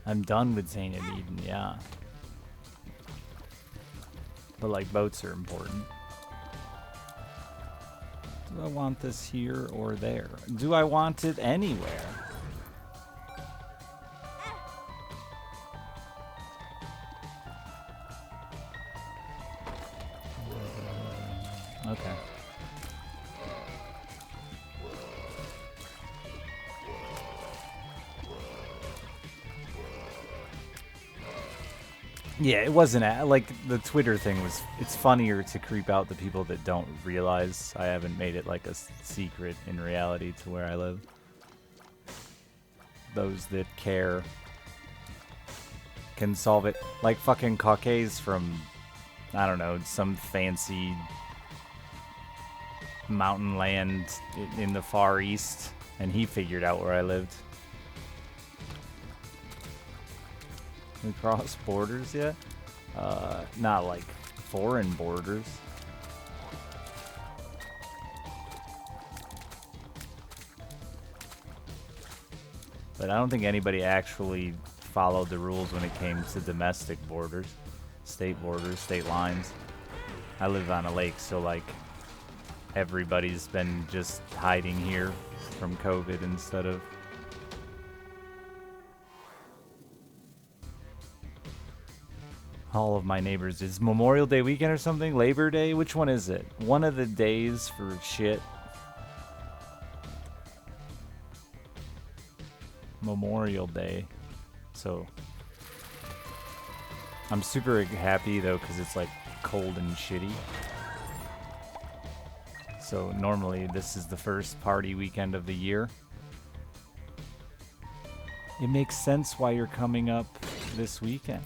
I'm done with Saint Eden, yeah. But like boats are important. Do I want this here or there? Do I want it anywhere? Okay. Yeah, it wasn't like the Twitter thing was. It's funnier to creep out the people that don't realize I haven't made it like a secret in reality to where I live. Those that care can solve it. Like fucking Caucase from, I don't know, some fancy mountain land in the Far East, and he figured out where I lived. We crossed borders yet? Not like foreign borders. But I don't think anybody actually followed the rules when it came to domestic borders, state lines. I live on a lake, so like everybody's been just hiding here from COVID instead of. All of my neighbors. Is Memorial Day weekend or something? Labor Day? Which one is it? One of the days for shit. Memorial Day. So I'm super happy though because it's like cold and shitty. So normally this is the first party weekend of the year. It makes sense why you're coming up this weekend.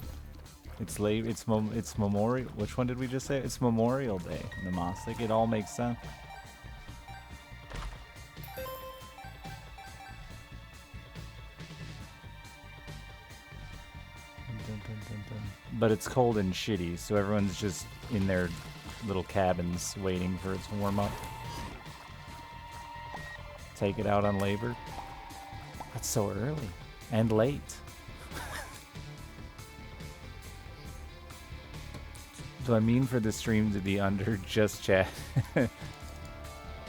It's late. It's Memorial. Which one did we just say? It's Memorial Day. Namastic. It all makes sense. But it's cold and shitty, so everyone's just in their little cabins waiting for it to warm up. Take it out on labor. That's so early and late. Do I mean for the stream to be under just chat?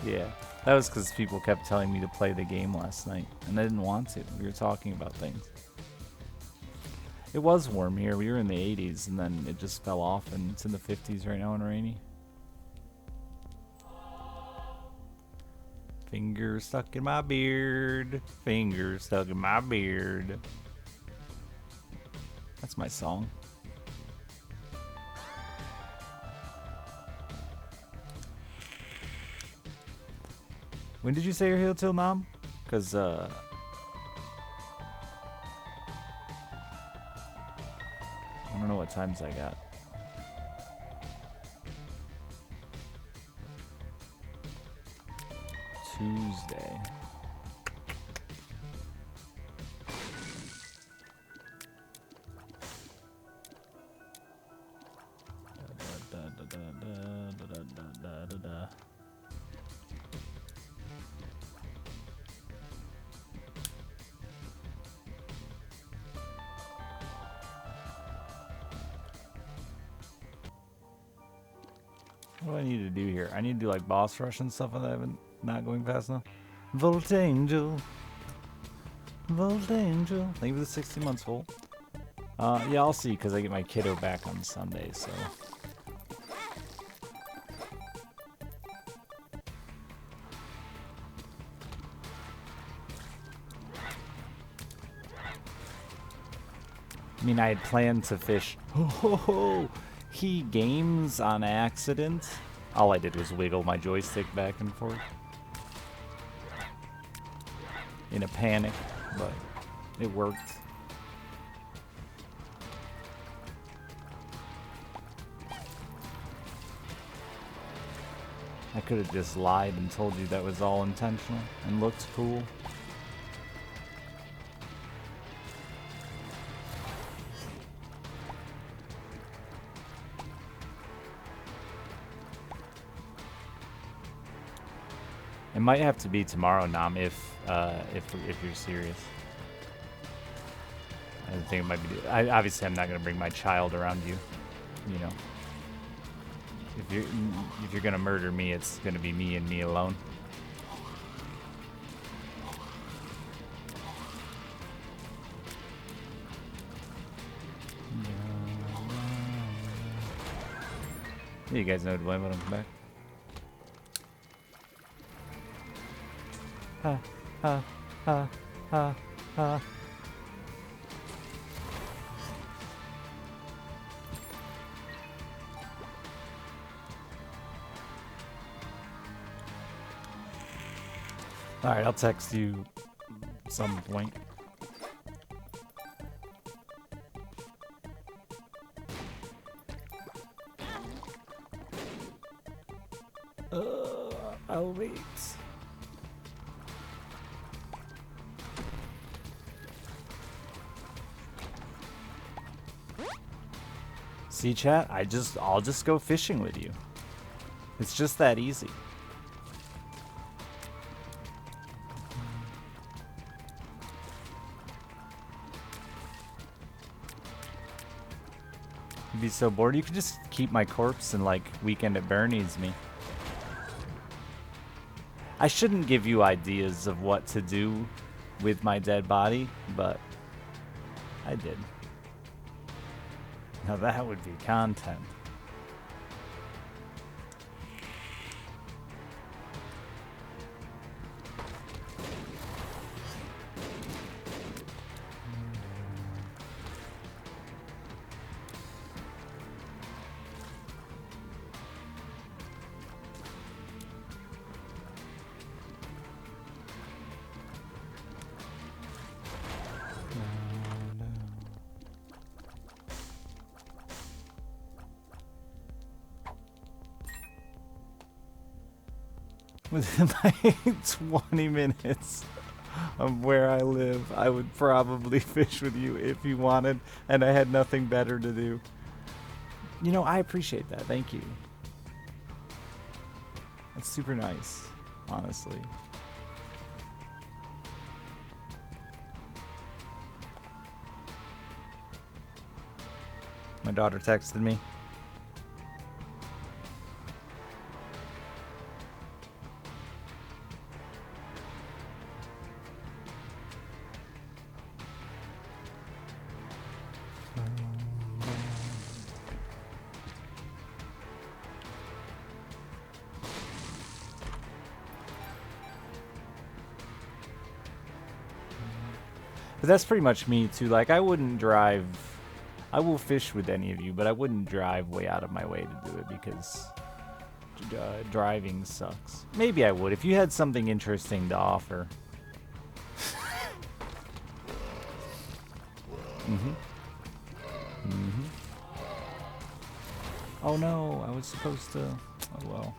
Yeah, that was because people kept telling me to play the game last night, and I didn't want to. We were talking about things. It was warm here. We were in the 80s, and then it just fell off, and it's in the 50s right now and rainy. Finger stuck in my beard. Finger stuck in my beard. That's my song. When did you say you're here till, Mom? Because, I don't know what times I got. Tuesday. What do I need to do here? I need to do like boss rush and stuff, and I'm not going fast enough. Volt Angel. Volt Angel. Thank you for the 60 months, Volt. Yeah, I'll see, because I get my kiddo back on Sunday, so. I mean, I had planned to fish. He games on accident. All I did was wiggle my joystick back and forth in a panic, but it worked. I could have just lied and told you that was all intentional and looked cool. It might have to be tomorrow, Nam, if you're serious. I think it might be. Obviously, I'm not gonna bring my child around you. You know, if you're gonna murder me, it's gonna be me and me alone. You guys know when I'm back. Ha ha ha ha ha. All right, I'll text you some point. I'll wait. See, chat? I'll just go fishing with you. It's just that easy. You'd be so bored. You could just keep my corpse and like Weekend at Bernie's me. I shouldn't give you ideas of what to do with my dead body, but I did. Now that would be content. Within like 20 minutes of where I live, I would probably fish with you if you wanted, and I had nothing better to do. You know, I appreciate that. Thank you. That's super nice, honestly. My daughter texted me. But that's pretty much me too. Like, I wouldn't drive. I will fish with any of you, but I wouldn't drive way out of my way to do it because driving sucks. Maybe I would if you had something interesting to offer. Oh no, I was supposed to. Oh well.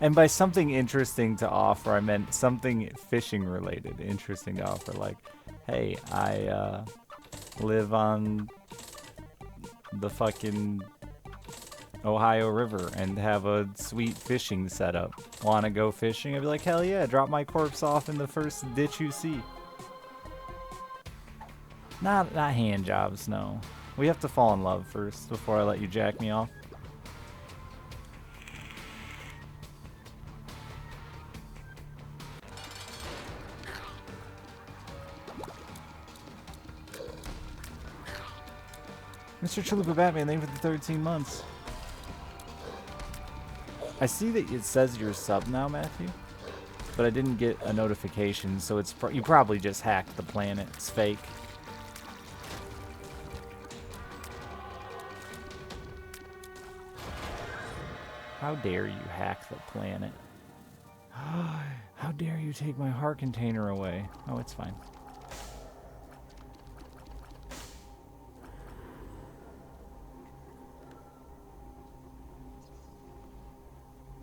And by something interesting to offer, I meant something fishing related, interesting to offer. Like, hey, I live on the fucking Ohio River and have a sweet fishing setup. Want to go fishing? I'd be like, hell yeah, drop my corpse off in the first ditch you see. Not hand jobs, no. We have to fall in love first before I let you jack me off. Mr. Chalupa Batman, thank you for the 13 months. I see that it says you're a sub now, Matthew, but I didn't get a notification, so it's you probably just hacked the planet. It's fake. How dare you hack the planet? How dare you take my heart container away? Oh, it's fine.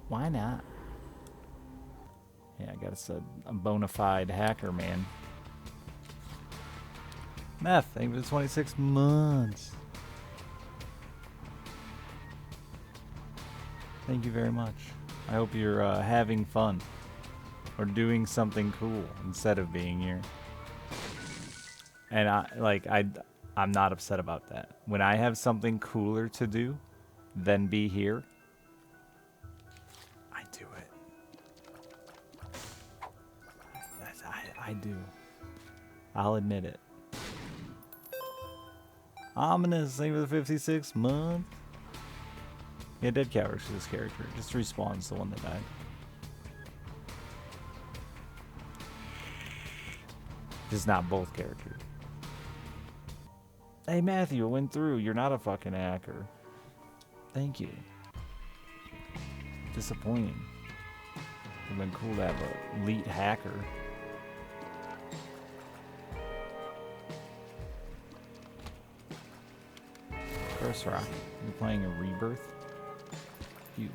Why not? Yeah, I got a bona fide hacker, man. Meth, thank you for the 26 months. Thank you very much. I hope you're having fun. Or doing something cool instead of being here. And I'm not upset about that. When I have something cooler to do than be here, I do it. I do. I'll admit it. Ominous, thank you for the 56th month. Yeah, dead cat works for this character. Just respawns the one that died. Just not both characters. Hey Matthew, it went through. You're not a fucking hacker. Thank you. Disappointing. Would've been cool to have an elite hacker. Curse Rock. You're playing a Rebirth? You.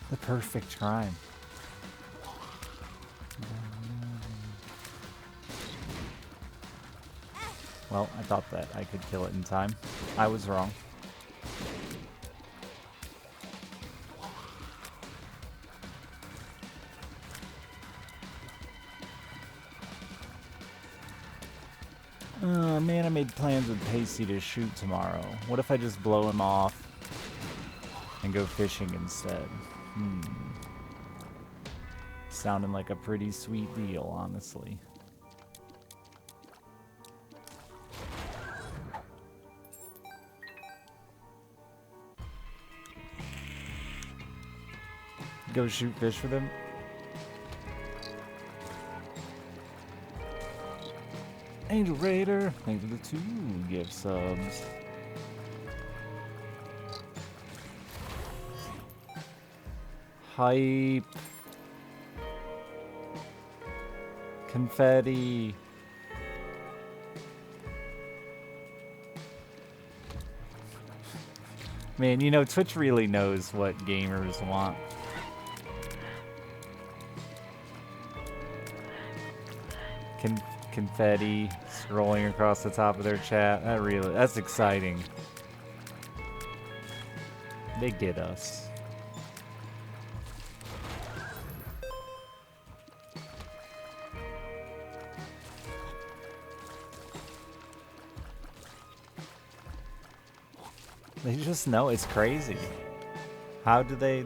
The perfect crime. Well, I thought that I could kill it in time. I was wrong. Oh man, I made plans with Pacey to shoot tomorrow. What if I just blow him off and go fishing instead? Sounding like a pretty sweet deal, honestly. Go shoot fish with him? Angel Raider, thanks for the 2 gift subs. Hype. Confetti. Man, you know, Twitch really knows what gamers want. Confetti scrolling across the top of their chat. That's exciting. They get us. They just know. It's crazy. How do they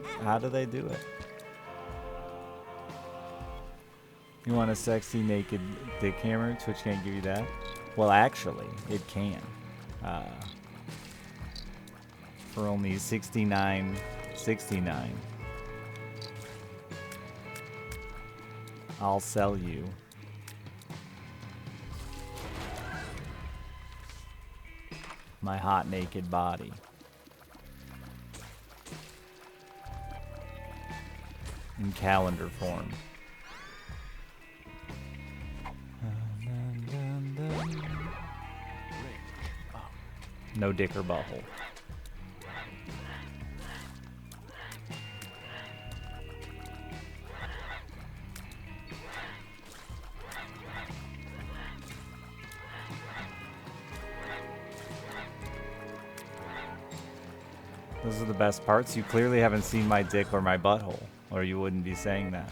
do it? You want a sexy naked dick hammer? Twitch can't give you that. Well, actually, it can. For only $69.69, I'll sell you my hot naked body. In calendar form. No dick or butthole. Those are the best parts. You clearly haven't seen my dick or my butthole, or you wouldn't be saying that.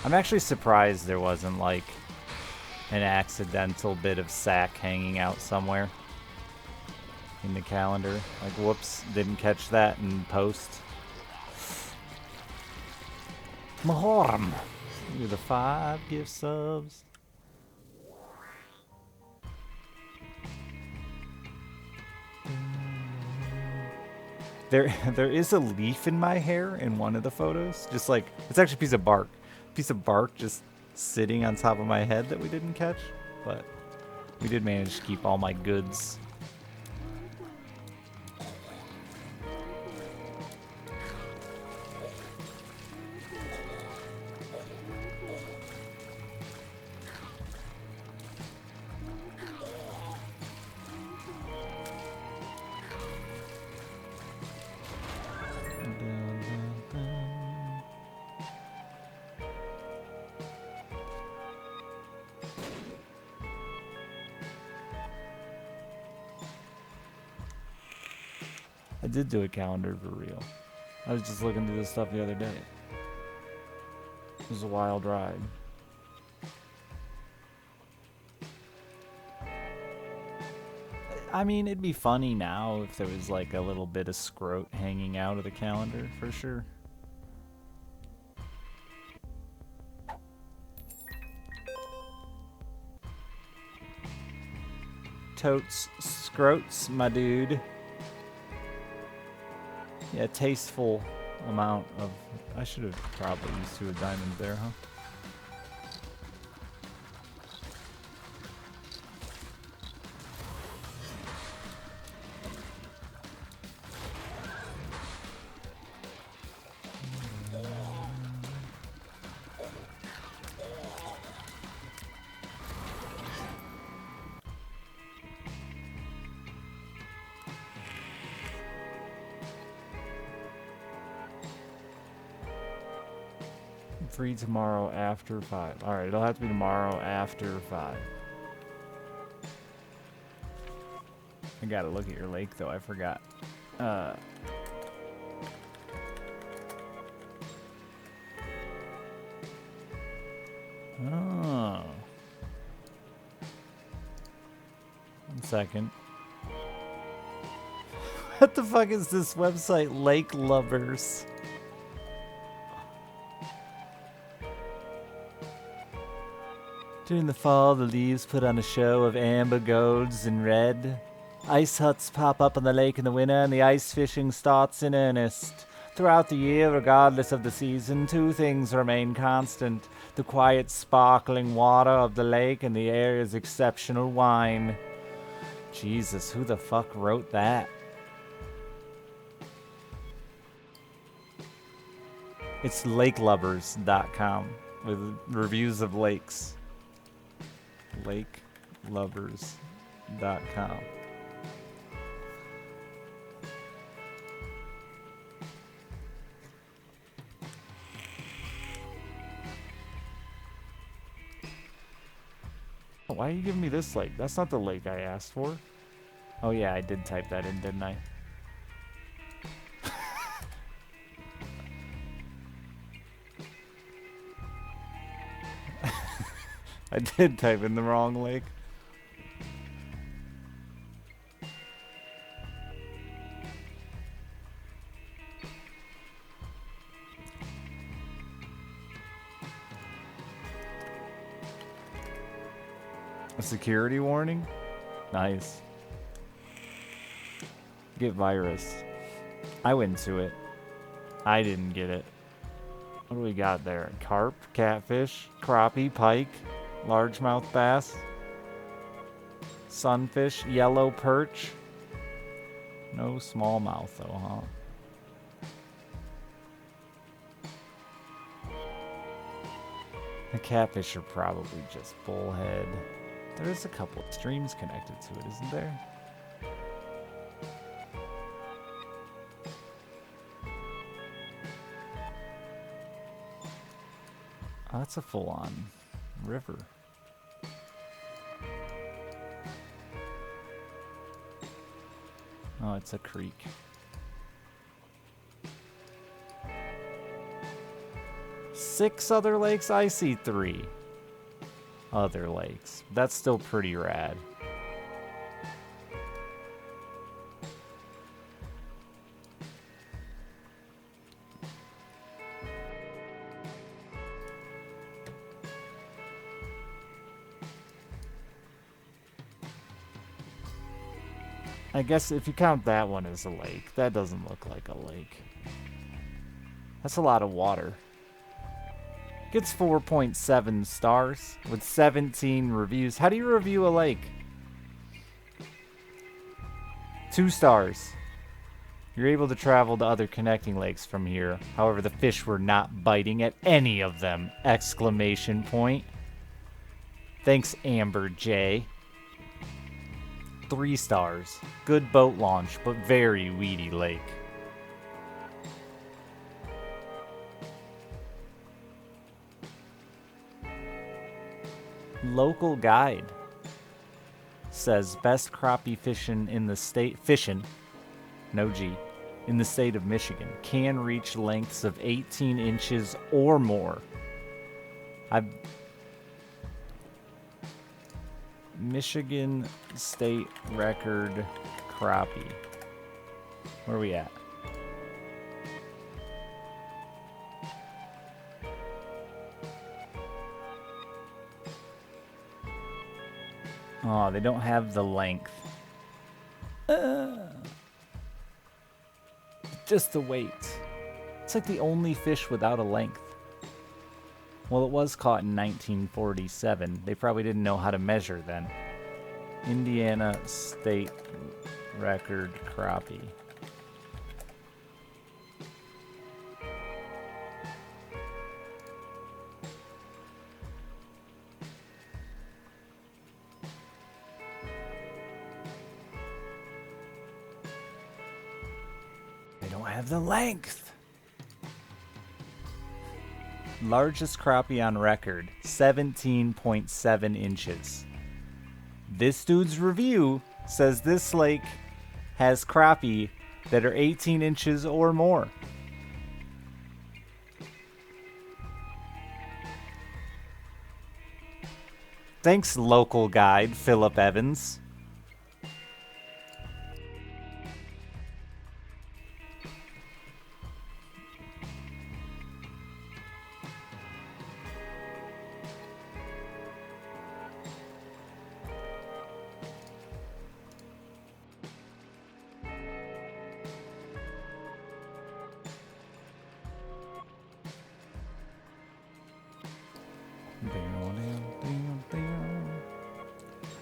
I'm actually surprised there wasn't like an accidental bit of sack hanging out somewhere in the calendar. Like, whoops, didn't catch that in post. Mahoram, you're the 5 gift subs. There is a leaf in my hair in one of the photos. Just like, it's actually a piece of bark. Piece of bark just sitting on top of my head that we didn't catch. But we did manage to keep all my goods. I did do a calendar for real. I was just looking through this stuff the other day. It was a wild ride. I mean, it'd be funny now if there was like a little bit of scrote hanging out of the calendar, for sure. Totes scrotes, my dude. Yeah, tasteful amount of... I should have probably used 2 of diamonds there, huh? Free tomorrow after 5. Alright, it'll have to be tomorrow after 5. I gotta look at your lake, though. I forgot. Oh. One second. What the fuck is this website? Lake Lovers. During the fall, the leaves put on a show of amber, golds, and red. Ice huts pop up on the lake in the winter, and the ice fishing starts in earnest. Throughout the year, regardless of the season, 2 things remain constant. The quiet, sparkling water of the lake and the area's exceptional wine. Jesus, who the fuck wrote that? It's lakelovers.com with reviews of lakes. Lakelovers.com. Why are you giving me this lake? That's not the lake I asked for. Oh yeah, I did type that in, didn't I? I did type in the wrong lake. A security warning? Nice. Get virus. I went to it. I didn't get it. What do we got there? Carp, catfish, crappie, pike, largemouth bass, sunfish, yellow perch. No smallmouth though, huh? The catfish are probably just bullhead. There is a couple of streams connected to it, isn't there? Oh, that's a full-on river. Oh, it's a creek. Six other lakes? I see 3 other lakes. That's still pretty rad. I guess if you count that one as a lake, that doesn't look like a lake. That's a lot of water. Gets 4.7 stars with 17 reviews. How do you review a lake? 2 stars. You're able to travel to other connecting lakes from here. However, the fish were not biting at any of them! Exclamation point. Thanks, Amber J. 3 stars. Good boat launch, but very weedy lake. Local guide says best crappie fishing in the state. Fishing, no G. in the state of Michigan can reach lengths of 18 inches or more. Michigan state record crappie. Where are we at? Oh, they don't have the length. Just the weight. It's like the only fish without a length. Well, it was caught in 1947. They probably didn't know how to measure then. Indiana state record crappie. They don't have the length. Largest crappie on record, 17.7 inches. This dude's review says this lake has crappie that are 18 inches or more. Thanks, local guide Philip Evans.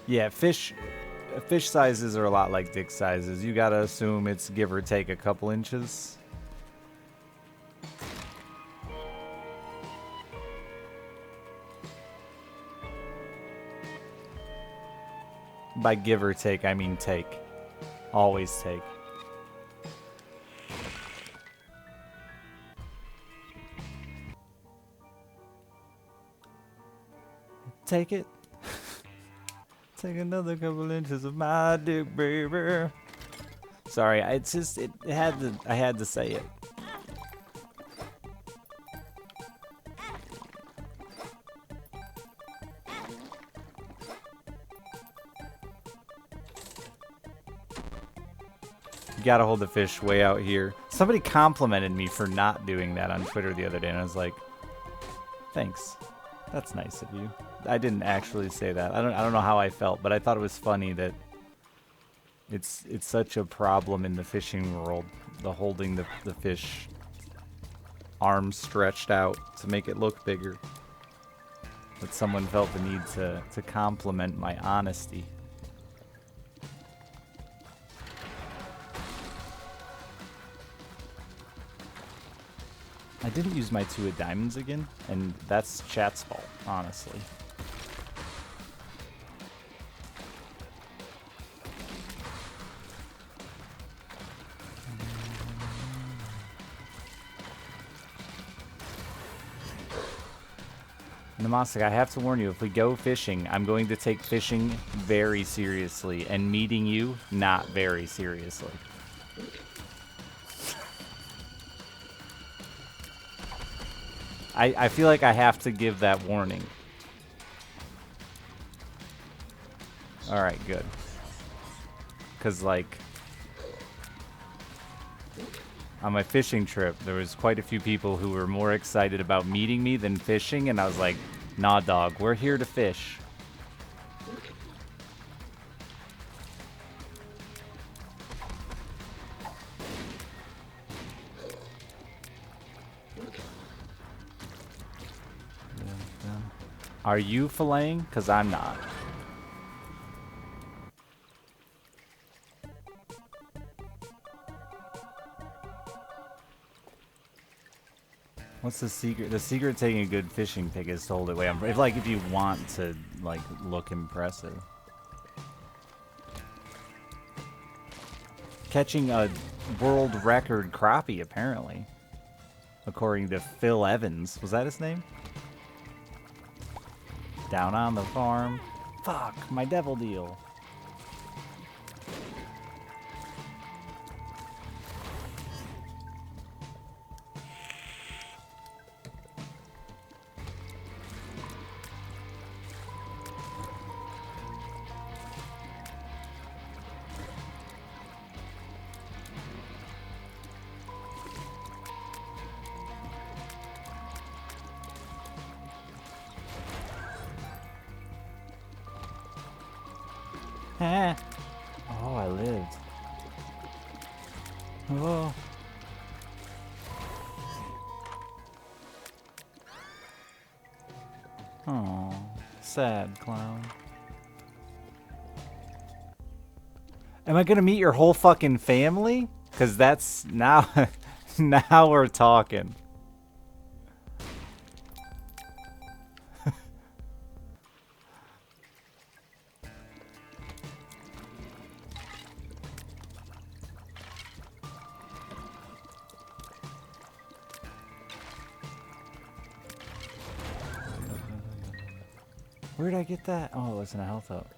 Yeah, fish sizes are a lot like dick sizes. You gotta assume it's give or take a couple inches. By give or take, I mean take. Always take. Take it. Take another couple inches of my dick, baby. Sorry, it's just I had to say it. You gotta hold the fish way out here. Somebody complimented me for not doing that on Twitter the other day, and I was like, thanks. That's nice of you. I didn't actually say that. I don't know how I felt, but I thought it was funny that it's such a problem in the fishing world, the holding the fish arms stretched out to make it look bigger. That someone felt the need to compliment my honesty. I didn't use my 2 of diamonds again, and that's chat's fault, honestly. Namastic, I have to warn you, if we go fishing, I'm going to take fishing very seriously, and meeting you, not very seriously. I feel like I have to give that warning. Alright, good. Because, like, on my fishing trip, there was quite a few people who were more excited about meeting me than fishing, and I was like, nah, dog, we're here to fish. Are you filleting? Because I'm not. What's the secret? The secret to taking a good fishing pick is to hold it way up. If you want to like look impressive. Catching a world record crappie, apparently. According to Phil Evans. Was that his name? Down on the farm. Fuck, my devil deal. Oh, I lived. Oh. Oh, sad clown. Am I gonna meet your whole fucking family? Cause that's now, now we're talking. Where did I get that? Oh, it wasn't a health up.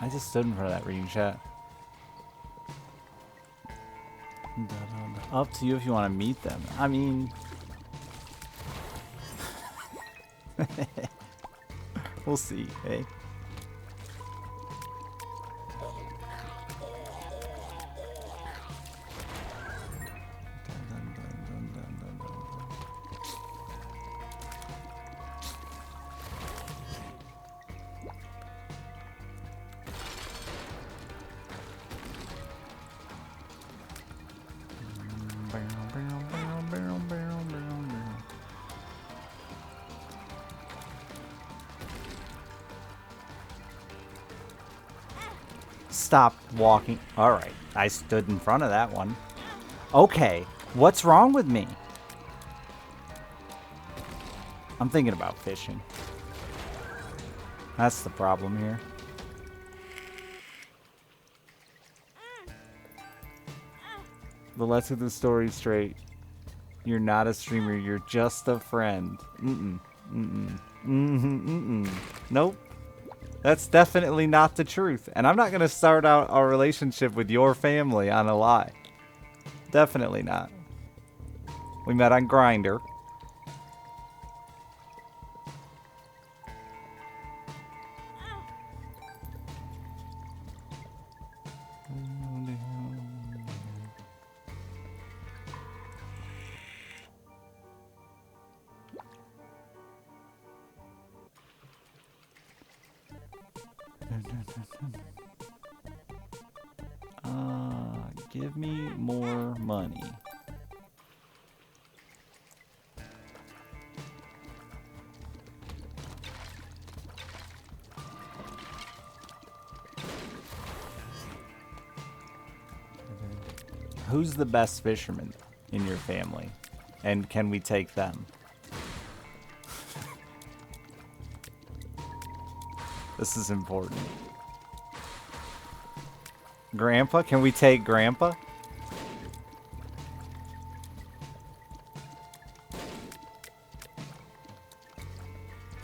I just stood in front of that reading chat. Up to you if you want to meet them. I mean... we'll see, hey? Stop walking. All right, I stood in front of that one. Okay, what's wrong with me? I'm thinking about fishing. That's the problem here. But let's get the story straight. You're not a streamer, you're just a friend. Nope. That's definitely not the truth. And I'm not going to start out our relationship with your family on a lie. Definitely not. We met on Grindr. Give me more money. Who's the best fisherman in your family? And can we take them? This is important. Grandpa? Can we take Grandpa?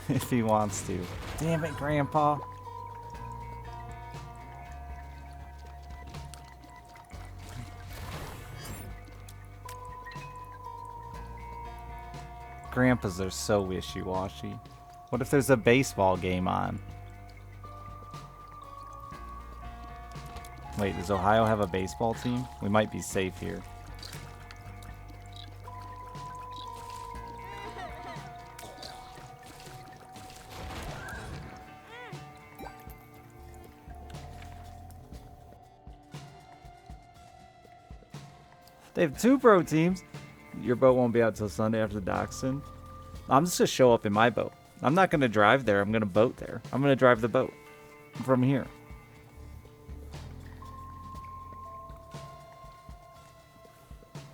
If he wants to. Damn it, Grandpa. Grandpas are so wishy-washy. What if there's a baseball game on? Wait, does Ohio have a baseball team? We might be safe here. They have 2 pro teams. Your boat won't be out till Sunday after the Dachshund. I'm just going to show up in my boat. I'm not going to drive there. I'm going to boat there. I'm going to drive the boat from here.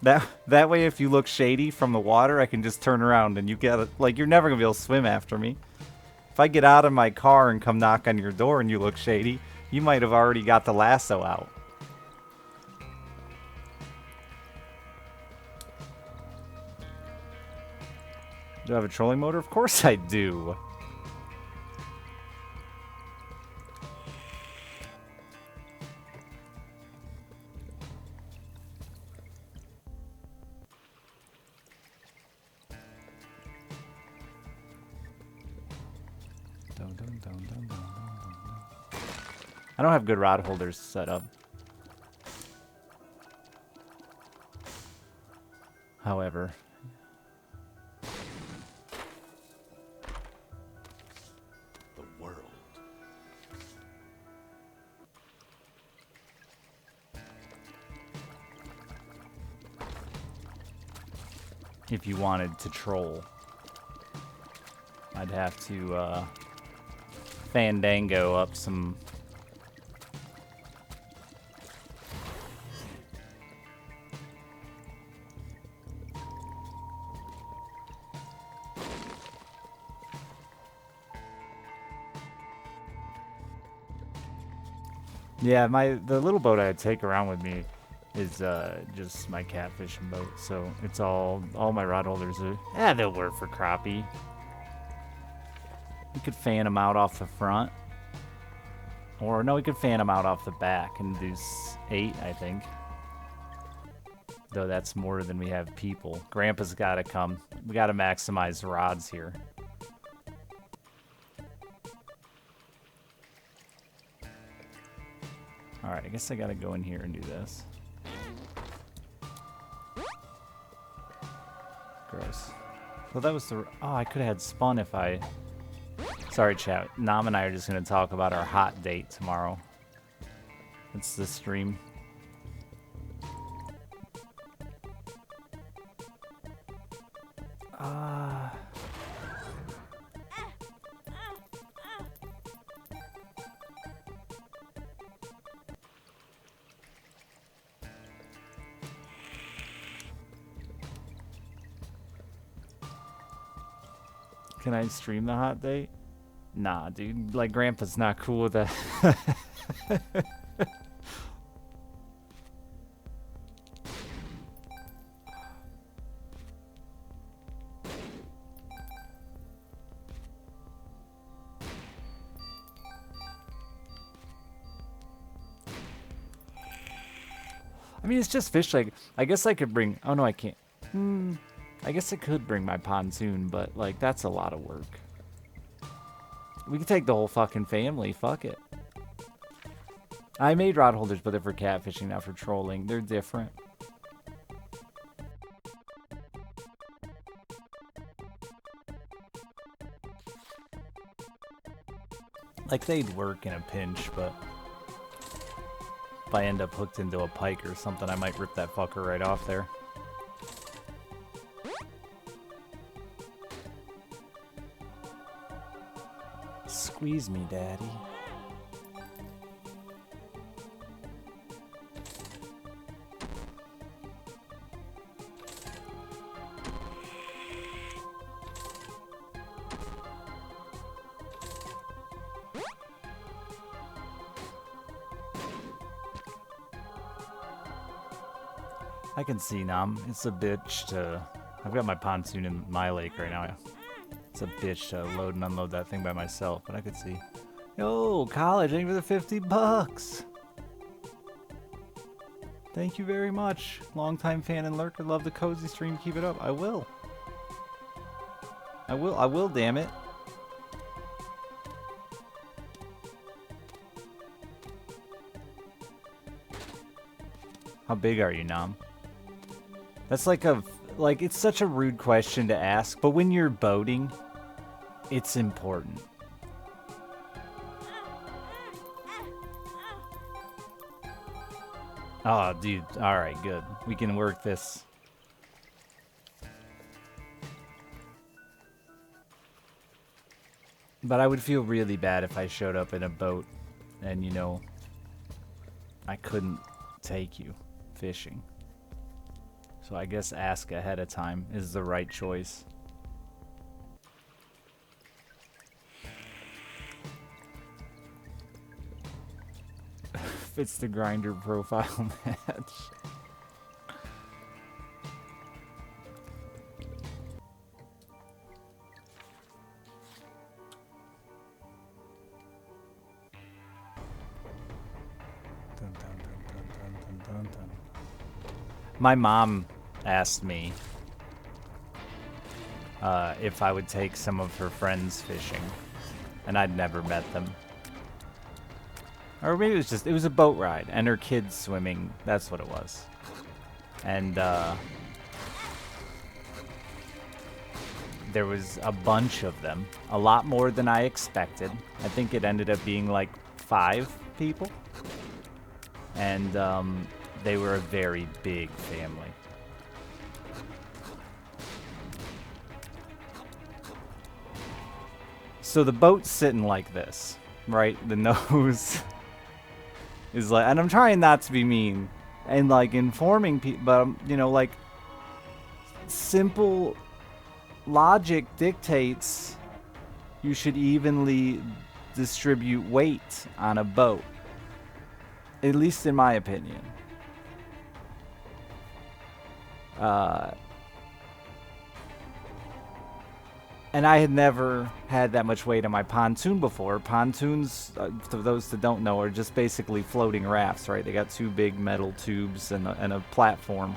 That way, if you look shady from the water, I can just turn around and you get like you're never gonna be able to swim after me. If I get out of my car and come knock on your door and you look shady, you might have already got the lasso out. Do I have a trolling motor? Of course I do. I don't have good rod holders set up. However. if you wanted to troll. I'd have to fandango up some. Yeah, the little boat I take around with me is just my catfishing boat. So it's all my rod holders are, they'll work for crappie. We could fan them out off the front. Or no, we could fan them out off the back and do 8, I think. Though that's more than we have people. Grandpa's gotta come. We gotta maximize rods here. Alright, I guess I gotta go in here and do this. Gross. Well, that was the... Oh, I could have had spun if I... Sorry, chat. Nam and I are just gonna talk about our hot date tomorrow. It's the stream. Can I stream the hot date? Nah, dude. Like, Grandpa's not cool with that. I mean, it's just fish. Like, I guess I could bring... Oh, no, I can't. I guess I could bring my pontoon, but, like, that's a lot of work. We could take the whole fucking family. Fuck it. I made rod holders, but they're for catfishing, not for trolling. They're different. Like, they'd work in a pinch, but... if I end up hooked into a pike or something, I might rip that fucker right off there. Squeeze me, Daddy. I can see, Nam. It's a bitch to... I've got my pontoon in my lake right now. It's a bitch to load and unload that thing by myself, but I could see. Yo, college, thank you for the 50 bucks. Thank you very much. Longtime fan and lurker. Love the cozy stream. Keep it up. I will. I will, damn it. How big are you, Nam? That's like it's such a rude question to ask, but when you're boating, it's important. Oh, dude. All right, good. We can work this. But I would feel really bad if I showed up in a boat and, you know, I couldn't take you fishing. So I guess ask ahead of time is the right choice. Fits the Grindr profile match. My mom asked me if I would take some of her friends fishing, and I'd never met them. Or maybe it was a boat ride, and her kids swimming. That's what it was. And there was a bunch of them, a lot more than I expected. I think it ended up being like 5 people, and they were a very big family. So the boat's sitting like this, right? The nose is like, and I'm trying not to be mean and like informing people, but you know, like simple logic dictates you should evenly distribute weight on a boat, at least in my opinion. And I had never had that much weight on my pontoon before. Pontoons, to those that don't know, are just basically floating rafts, right? They got two big metal tubes and a platform.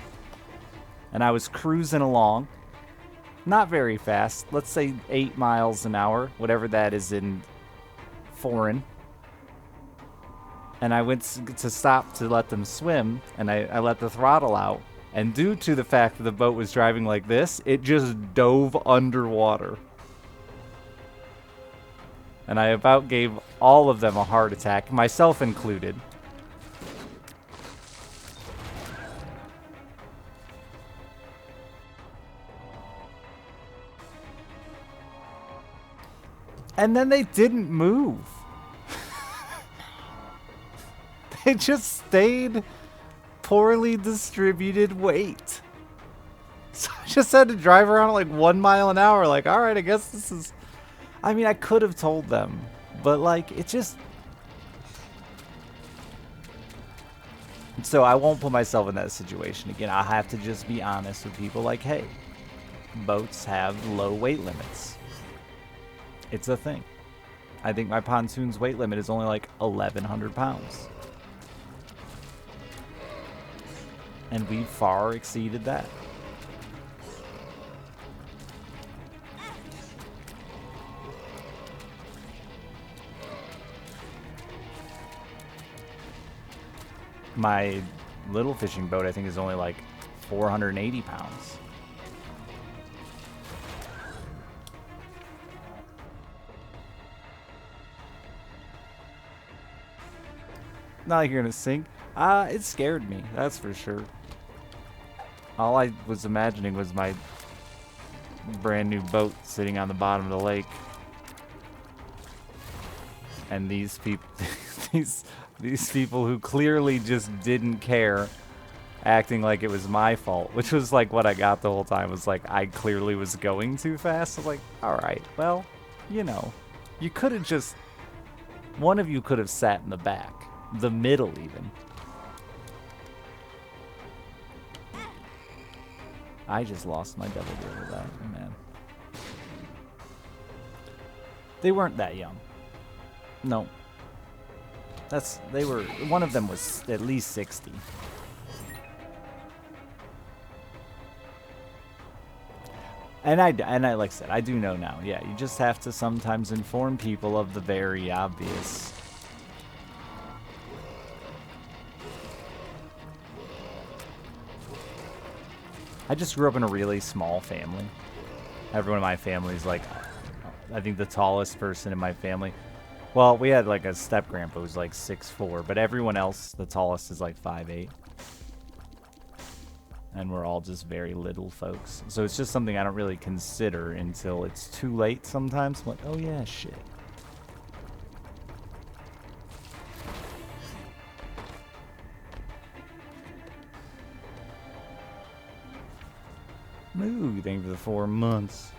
And I was cruising along, not very fast, let's say 8 miles an hour, whatever that is in foreign. And I went to stop to let them swim, and I let the throttle out. And due to the fact that the boat was driving like this, it just dove underwater. And I about gave all of them a heart attack, myself included. And then they didn't move. They just stayed poorly distributed weight. So I just had to drive around at like 1 mile an hour. Like, all right, I guess this is... I mean, I could have told them, but like, it just... So I won't put myself in that situation again. I have to just be honest with people like, hey, boats have low weight limits. It's a thing. I think my pontoon's weight limit is only like 1,100 pounds. And we far exceeded that. My little fishing boat, I think, is only like 480 pounds. Not like you're gonna sink. It scared me, that's for sure. All I was imagining was my brand new boat sitting on the bottom of the lake. And these people, these people who clearly just didn't care, acting like it was my fault, which was like what I got the whole time, was like I clearly was going too fast. I was like, all right, well, you know, you could have just, one of you could have sat in the back, the middle even. I just lost my devil deer with that, man. They weren't that young. No. They were, one of them was at least 60. And I, like I said, I do know now. Yeah, you just have to sometimes inform people of the very obvious. I just grew up in a really small family. Everyone in my family is like, I think the tallest person in my family. Well, we had like a step-grandpa who's like 6'4", but everyone else, the tallest is like 5'8". And we're all just very little folks. So it's just something I don't really consider until it's too late sometimes. I'm like, oh yeah, shit. Ooh, thank you for the 4 months.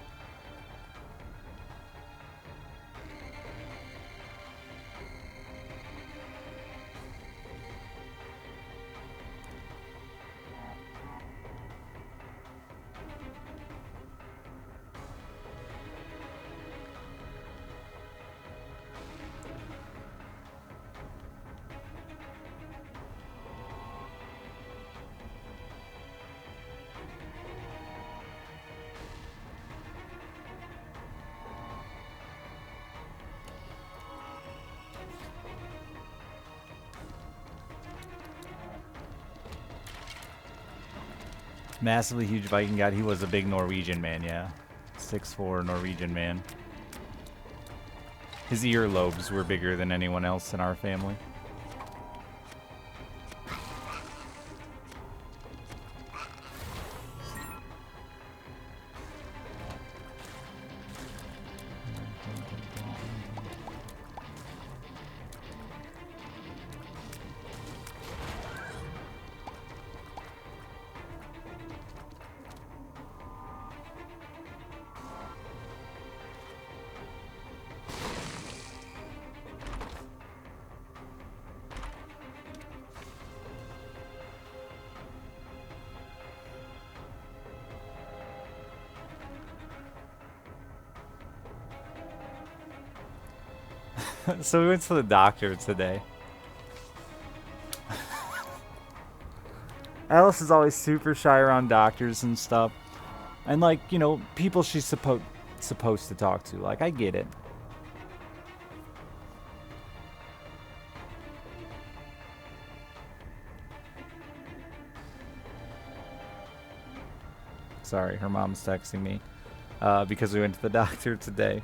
Massively huge Viking god. He was a big Norwegian man, yeah. 6'4" Norwegian man. His earlobes were bigger than anyone else in our family. So we went to the doctor today. Alice is always super shy around doctors and stuff. And like, you know, people she's supposed to talk to. Like, I get it. Sorry, her mom's texting me because we went to the doctor today.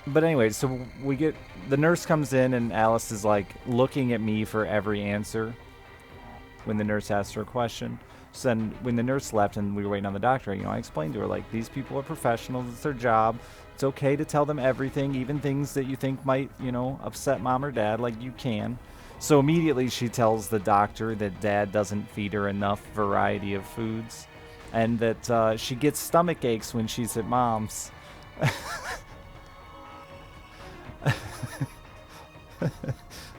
But anyway, so we get the nurse comes in and Alice is like looking at me for every answer when the nurse asked her a question. So then when the nurse left and we were waiting on the doctor, you know, I explained to her, like, these people are professionals. It's their job. It's okay to tell them everything, even things that you think might, you know, upset mom or dad, like you can. So immediately she tells the doctor that dad doesn't feed her enough variety of foods and that she gets stomach aches when she's at mom's.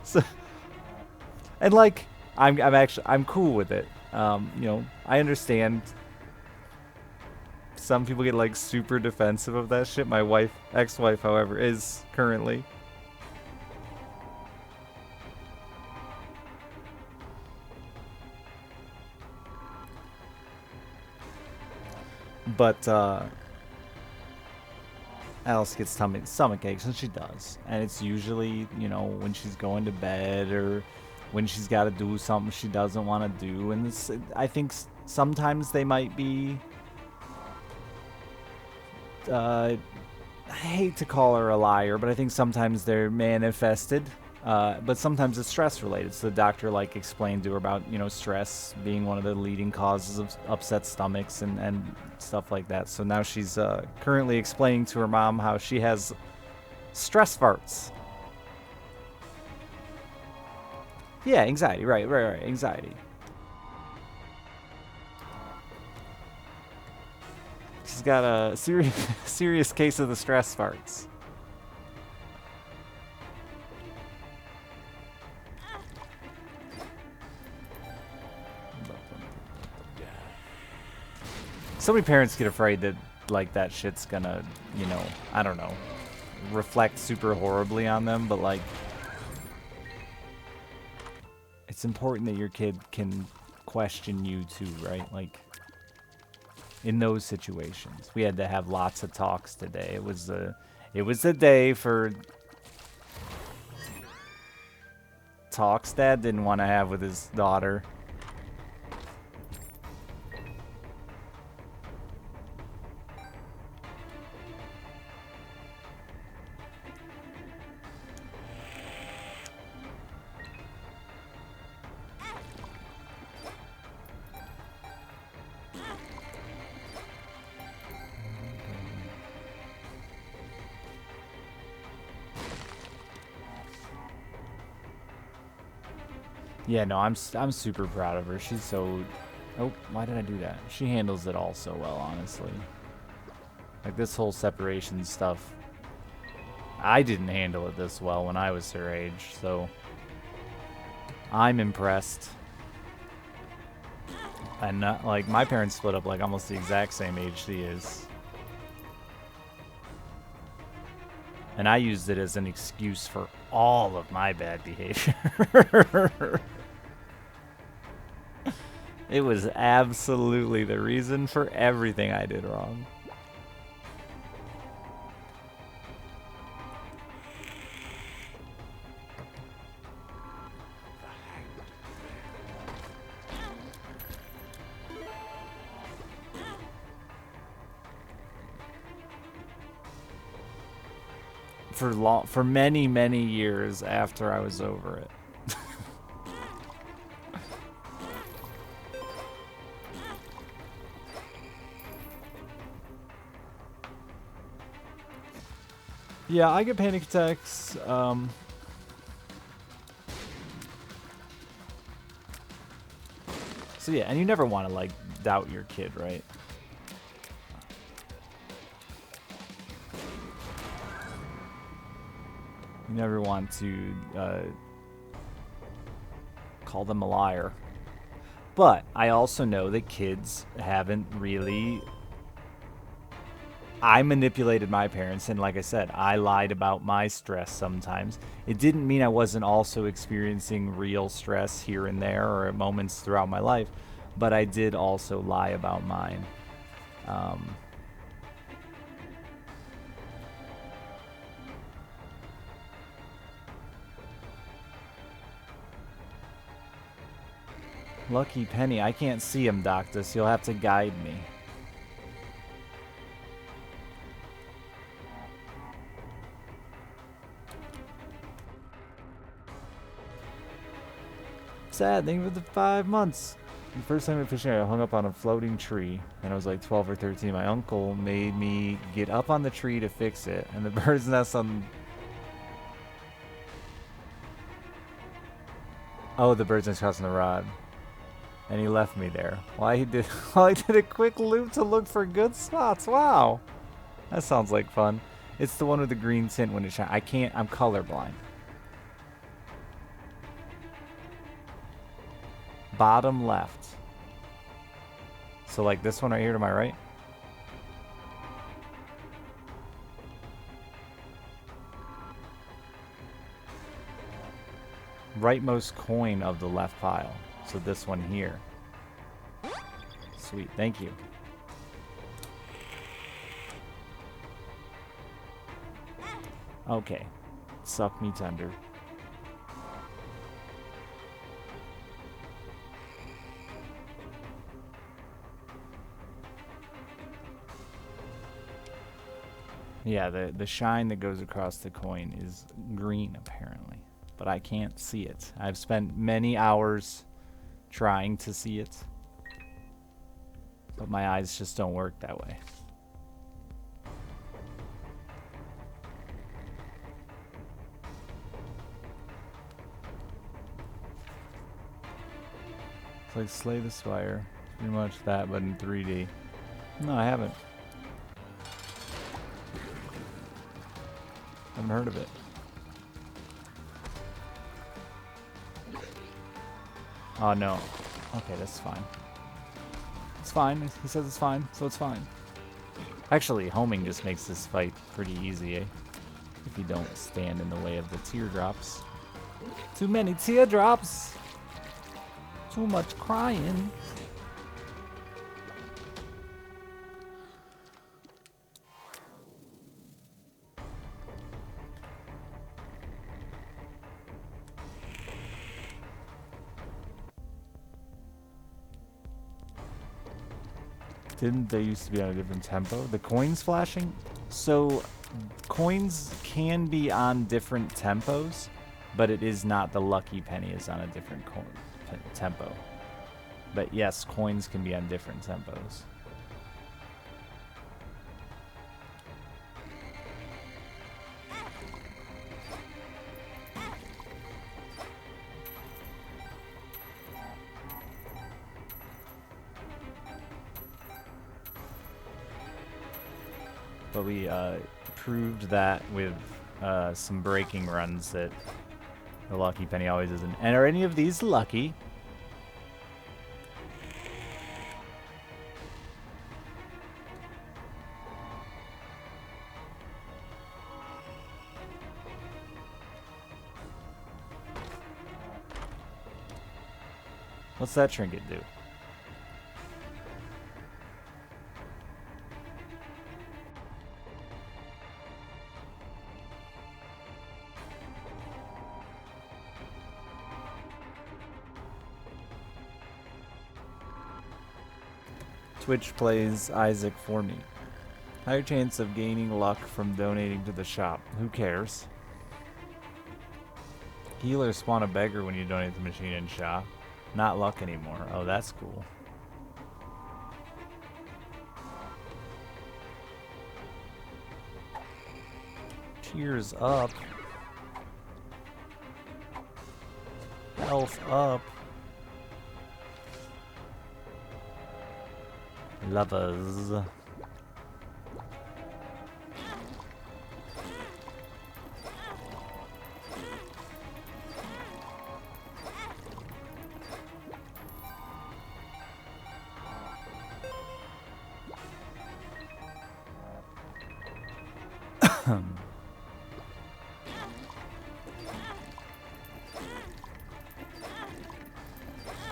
So, and like, I'm cool with it. You know, I understand some people get like super defensive of that shit. My ex-wife, however, is currently. But Alice gets stomach aches, and she does. And it's usually, you know, when she's going to bed or when she's got to do something she doesn't want to do. And this, I think sometimes they might be... I hate to call her a liar, but I think sometimes they're manifested. But sometimes it's stress related. So the doctor like explained to her about, you know, stress being one of the leading causes of upset stomachs and stuff like that. So now she's currently explaining to her mom how she has stress farts. Yeah, anxiety. Right. Anxiety. She's got a serious case of the stress farts. So many parents get afraid that, like, that shit's gonna, you know, I don't know, reflect super horribly on them, but, like, it's important that your kid can question you too, right? Like, in those situations. We had to have lots of talks today. It was a day for talks Dad didn't want to have with his daughter. Yeah, no, I'm super proud of her. She's so... Oh, why did I do that? She handles it all so well, honestly. Like, this whole separation stuff, I didn't handle it this well when I was her age, so I'm impressed. And, like, my parents split up, like, almost the exact same age she is. And I used it as an excuse for all of my bad behavior. It was absolutely the reason for everything I did wrong. For many years after I was over it. Yeah, I get panic attacks. So yeah, and you never want to like doubt your kid, right? You never want to call them a liar. But I also know that kids haven't really I manipulated my parents, and like I said, I lied about my stress sometimes. It didn't mean I wasn't also experiencing real stress here and there or at moments throughout my life, but I did also lie about mine. Lucky Penny, I can't see him, Doctus. You'll have to guide me. Sad, thank you for the 5 months. The first time I went fishing, I hung up on a floating tree, and I was like 12 or 13. My uncle made me get up on the tree to fix it, and the bird's nest on... Oh, the bird's nest crossing the rod. And he left me there. Why he did... Well, I did a quick loop to look for good spots. Wow. That sounds like fun. It's the one with the green tint when it shines. I can't... I'm colorblind. Bottom left. So like this one right here to my right? Rightmost coin of the left pile. So this one here. Sweet, thank you. Okay. Suck me tender. Yeah, the shine that goes across the coin is green, apparently. But I can't see it. I've spent many hours trying to see it. But my eyes just don't work that way. It's like Slay the Spire. Pretty much that, but in 3D. No, I haven't. Haven't heard of it. Oh no. Okay, that's fine. It's fine. He says it's fine, so it's fine. Actually, homing just makes this fight pretty easy, eh? If you don't stand in the way of the teardrops. Too many teardrops! Too much crying. Didn't they used to be on a different tempo? The coins flashing? So, coins can be on different tempos, but it is not the lucky penny is on a different tempo. But yes, coins can be on different tempos. But we proved that with some breaking runs that the lucky penny always isn't. And are any of these lucky? What's that trinket do? Twitch plays Isaac for me. Higher chance of gaining luck from donating to the shop. Who cares? Healers spawn a beggar when you donate to the machine in shop. Not luck anymore. Oh, that's cool. Cheers up. Health up. Lovers.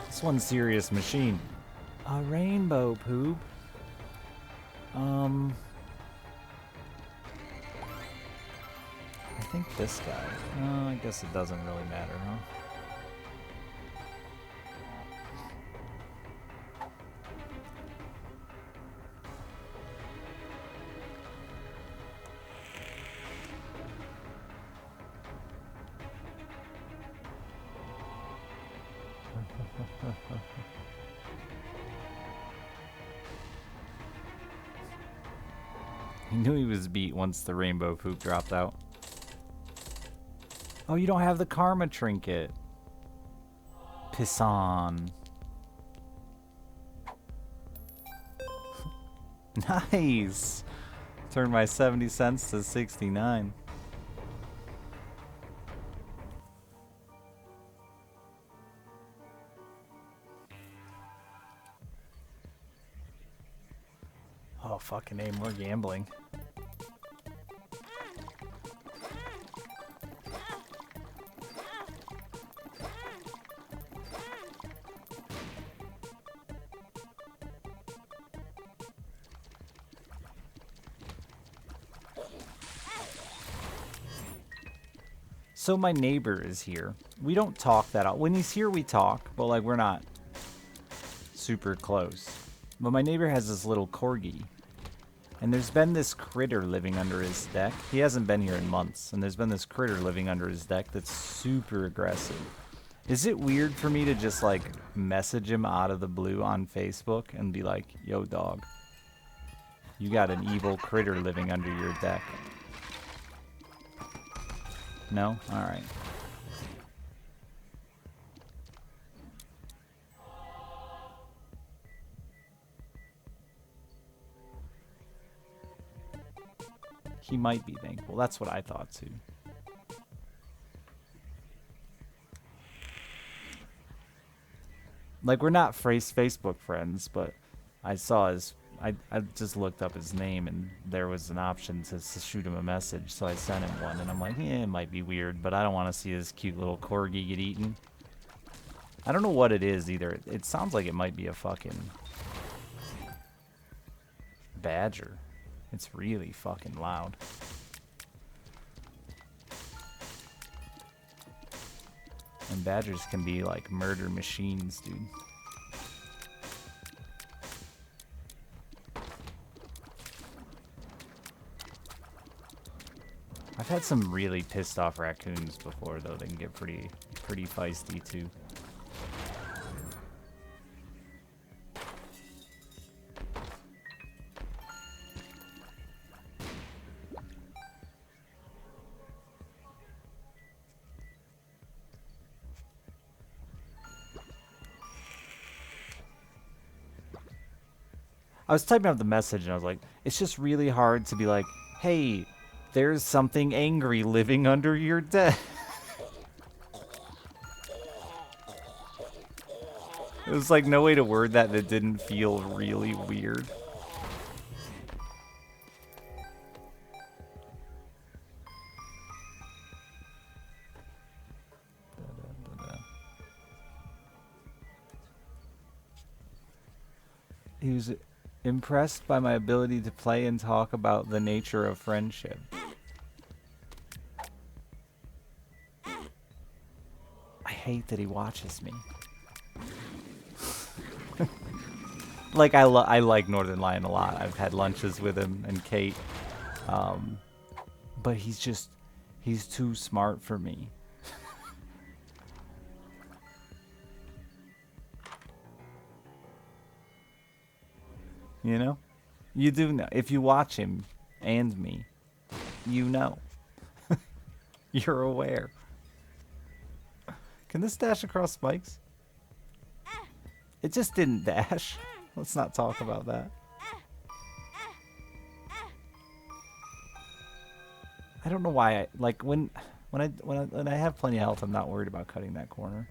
This one's serious machine. A rainbow poop. I think this guy. I guess it doesn't really matter, huh? He knew he was beat once the rainbow poop dropped out. Oh, you don't have the karma trinket. Piss on. Nice. Turned my 70 cents to 69. Oh, fucking A, more gambling. So my neighbor is here. We don't talk that often. When he's here, we talk, but like we're not super close. But my neighbor has this little corgi. And there's been this critter living under his deck. He hasn't been here in months. And there's been this critter living under his deck that's super aggressive. Is it weird for me to just like message him out of the blue on Facebook and be like, yo dog, you got an evil critter living under your deck? No? Alright. He might be thankful. That's what I thought too. Like, we're not Facebook friends, but I saw his... I just looked up his name, and there was an option to shoot him a message, so I sent him one, and I'm like, yeah, it might be weird, but I don't want to see this cute little corgi get eaten. I don't know what it is, either. It sounds like it might be a fucking... badger. It's really fucking loud. And badgers can be like murder machines, dude. I've had some really pissed off raccoons before, though. They can get pretty feisty too. I was typing up the message and I was like, it's just really hard to be like, hey, there's something angry living under your deck. It was like no way to word that didn't feel really weird. He was impressed by my ability to play and talk about the nature of friendship. I hate that he watches me. Like, I like Northern Lion a lot. I've had lunches with him and Kate. But he's too smart for me. You know? You do know. If you watch him and me, you know. You're aware. Can this dash across spikes? It just didn't dash. Let's not talk about that. I don't know why I like when I have plenty of health, I'm not worried about cutting that corner.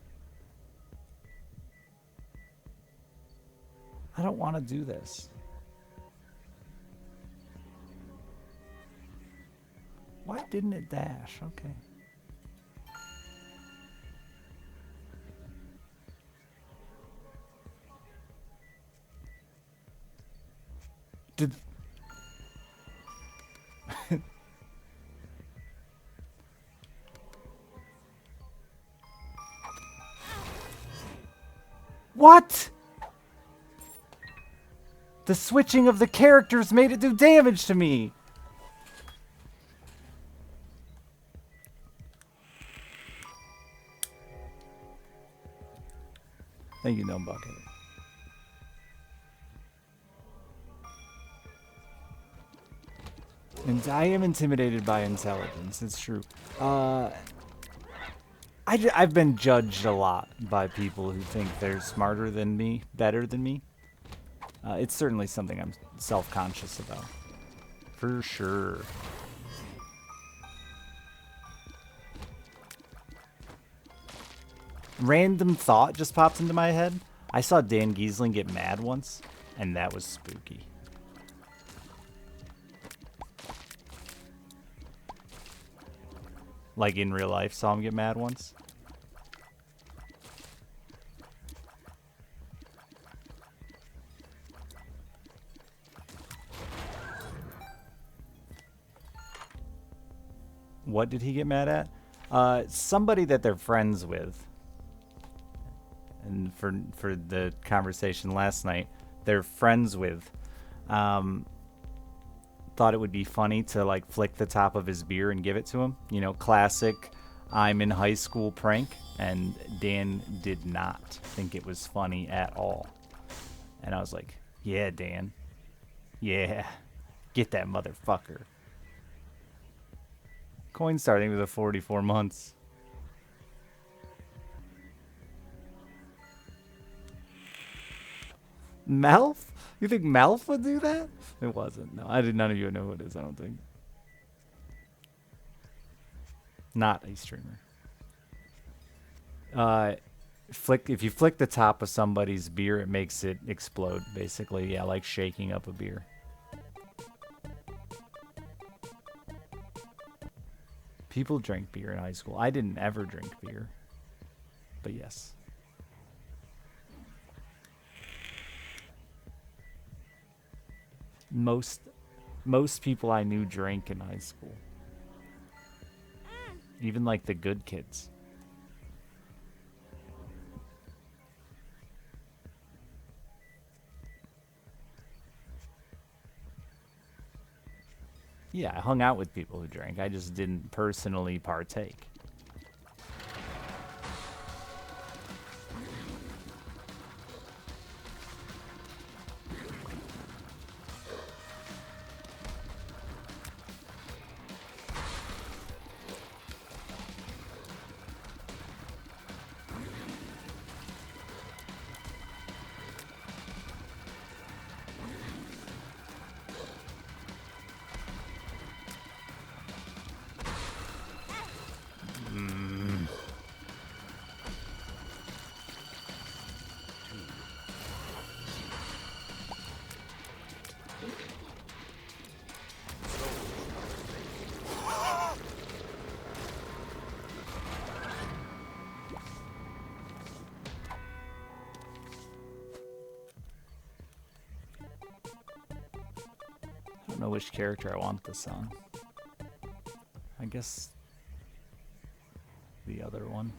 I don't want to do this. Why didn't it dash? Okay. Did... What? The switching of the characters made it do damage to me. Thank you, No Bucket. And I am intimidated by intelligence. It's true. I've been judged a lot by people who think they're smarter than me, better than me. It's certainly something I'm self-conscious about. For sure. Random thought just popped into my head. I saw Dan Giesling get mad once, and that was spooky. Like in real life, saw him get mad once. What did he get mad at? Somebody that they're friends with. And for the conversation last night, they're friends with. Thought it would be funny to like flick the top of his beer and give it to him. You know, classic I'm in high school prank. And Dan did not think it was funny at all. And I was like, yeah, Dan. Yeah. Get that motherfucker. Coin starting with a 44 months. Melf? You think Melf would do that? It wasn't. No, none of you know who it is, I don't think. Not a streamer. If you flick the top of somebody's beer, it makes it explode, basically. Yeah, like shaking up a beer. People drank beer in high school. I didn't ever drink beer. But yes. Most people I knew drank in high school. Even like the good kids. Yeah, I hung out with people who drank. I just didn't personally partake. I don't know which character I want this on. I guess the other one.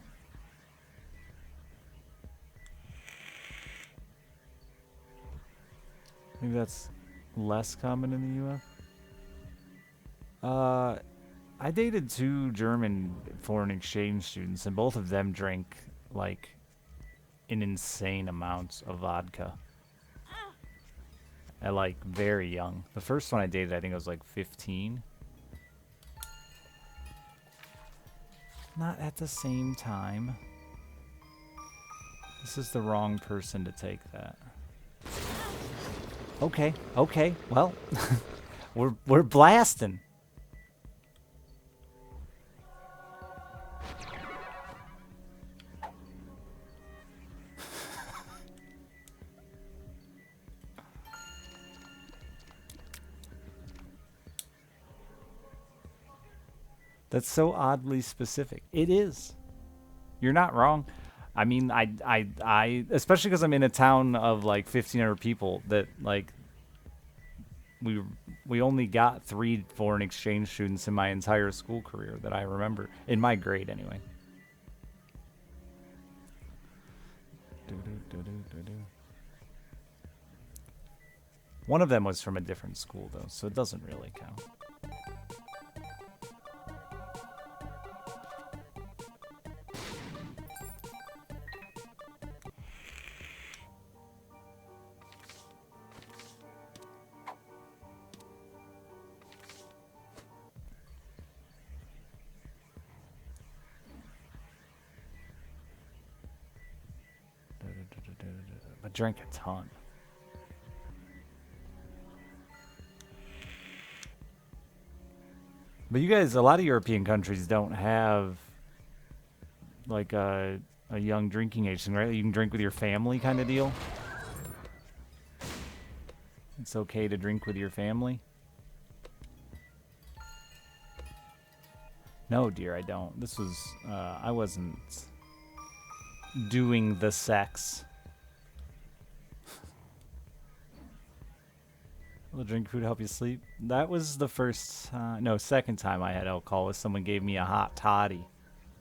Maybe that's less common in the UF. I dated 2 German foreign exchange students, and both of them drank like an insane amount of vodka. At like very young. The first one I dated, I think I was like 15. Not at the same time. This is the wrong person to take that. Okay, okay. Well, we're blasting. That's so oddly specific. It is. You're not wrong. I mean, I especially because I'm in a town of like 1,500 people that like we only got 3 foreign exchange students in my entire school career that I remember in my grade anyway. One of them was from a different school though, so it doesn't really count. I drank a ton. But you guys, a lot of European countries don't have like a young drinking age thing, right? You can drink with your family kind of deal. It's okay to drink with your family. No, dear, I don't. This was, I wasn't doing the sex. Will drink food help you sleep? That was the first, no, second time I had alcohol was someone gave me a hot toddy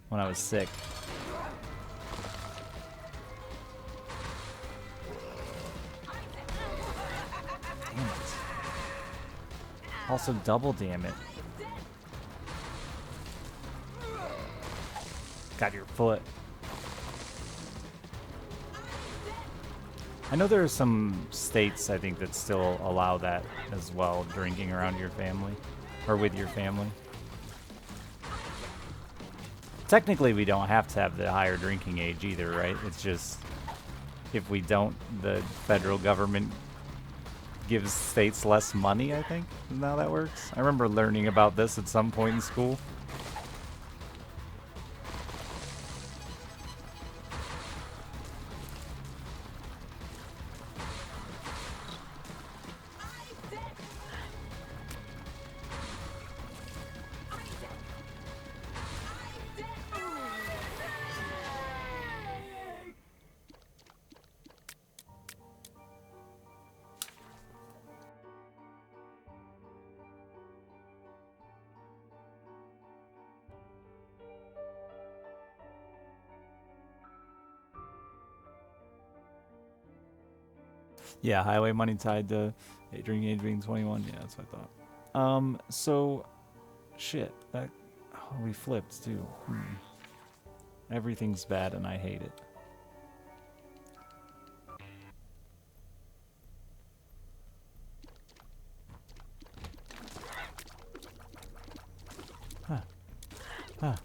when I was sick. Damn it. Also double damn it. Got your foot. I know there are some states, I think, that still allow that as well, drinking around your family, or with your family. Technically, we don't have to have the higher drinking age either, right? It's just, if we don't, the federal government gives states less money, I think. Isn't that how that works? I remember learning about this at some point in school. Yeah, highway money tied to drinking age being 21. Yeah, that's what I thought. So, shit. That, oh, we flipped too. Everything's bad and I hate it. Huh. Huh.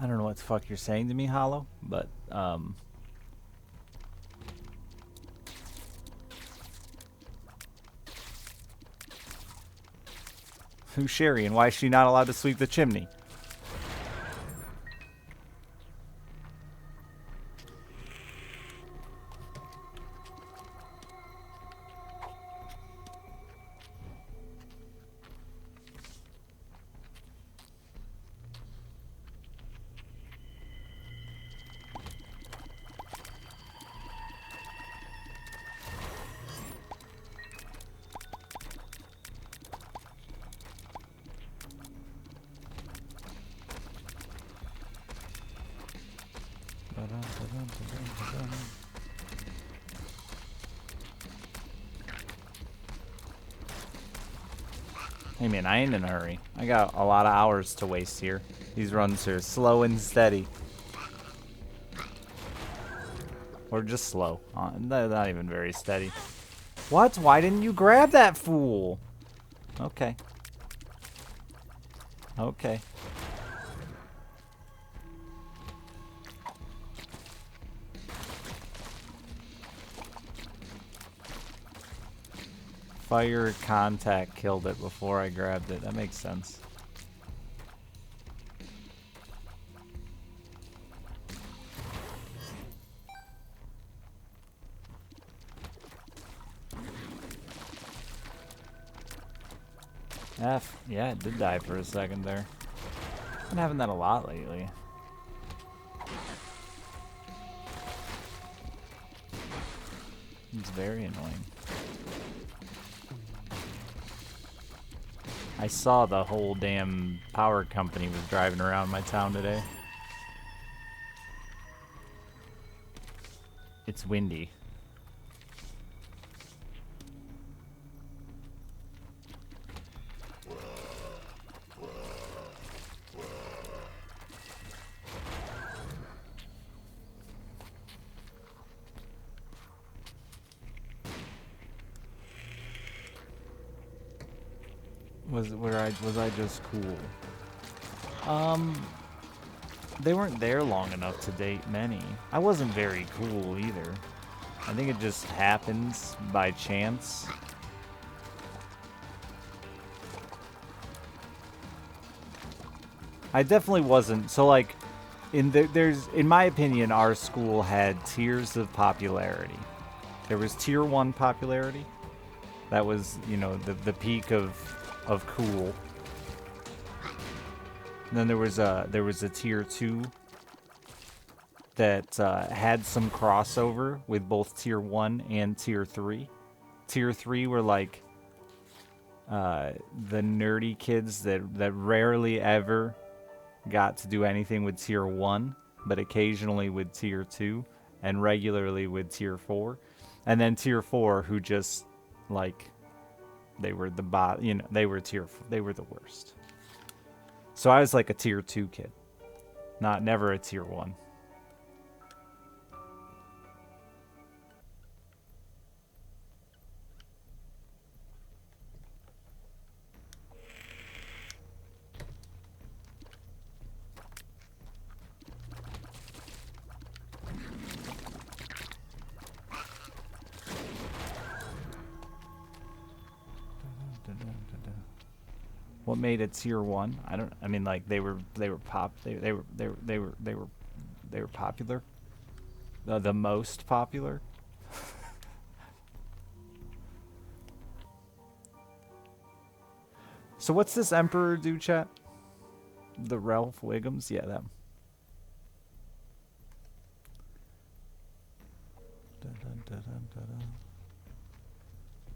I don't know what the fuck you're saying to me, Hollow, but, who's Sherry and why is she not allowed to sweep the chimney? Hey man, I ain't in a hurry. I got a lot of hours to waste here. These runs are slow and steady. Or just slow. Not even very steady. What? Why didn't you grab that fool? Okay. Okay. Fire contact killed it before I grabbed it. That makes sense. F. Yeah, it did die for a second there. Been having that a lot lately. It's very annoying. I saw the whole damn power company was driving around my town today. It's windy. Was I just cool? They weren't there long enough to date many. I wasn't very cool either. I think it just happens by chance. I definitely wasn't. So like, in my opinion, our school had tiers of popularity. There was tier 1 popularity. That was, you know, the peak of cool. And then there was a tier 2 that had some crossover with both tier 1 and tier 3. Tier 3 were like the nerdy kids that rarely ever got to do anything with tier 1, but occasionally with tier 2 and regularly with tier 4. And then tier 4 who just like they were the you know, they were the worst. So I was like a tier 2 kid. Never a tier 1. What made it tier 1? I mean, like they were popular. The most popular. So what's this Emperor do, chat? The Ralph Wiggums? Yeah, them.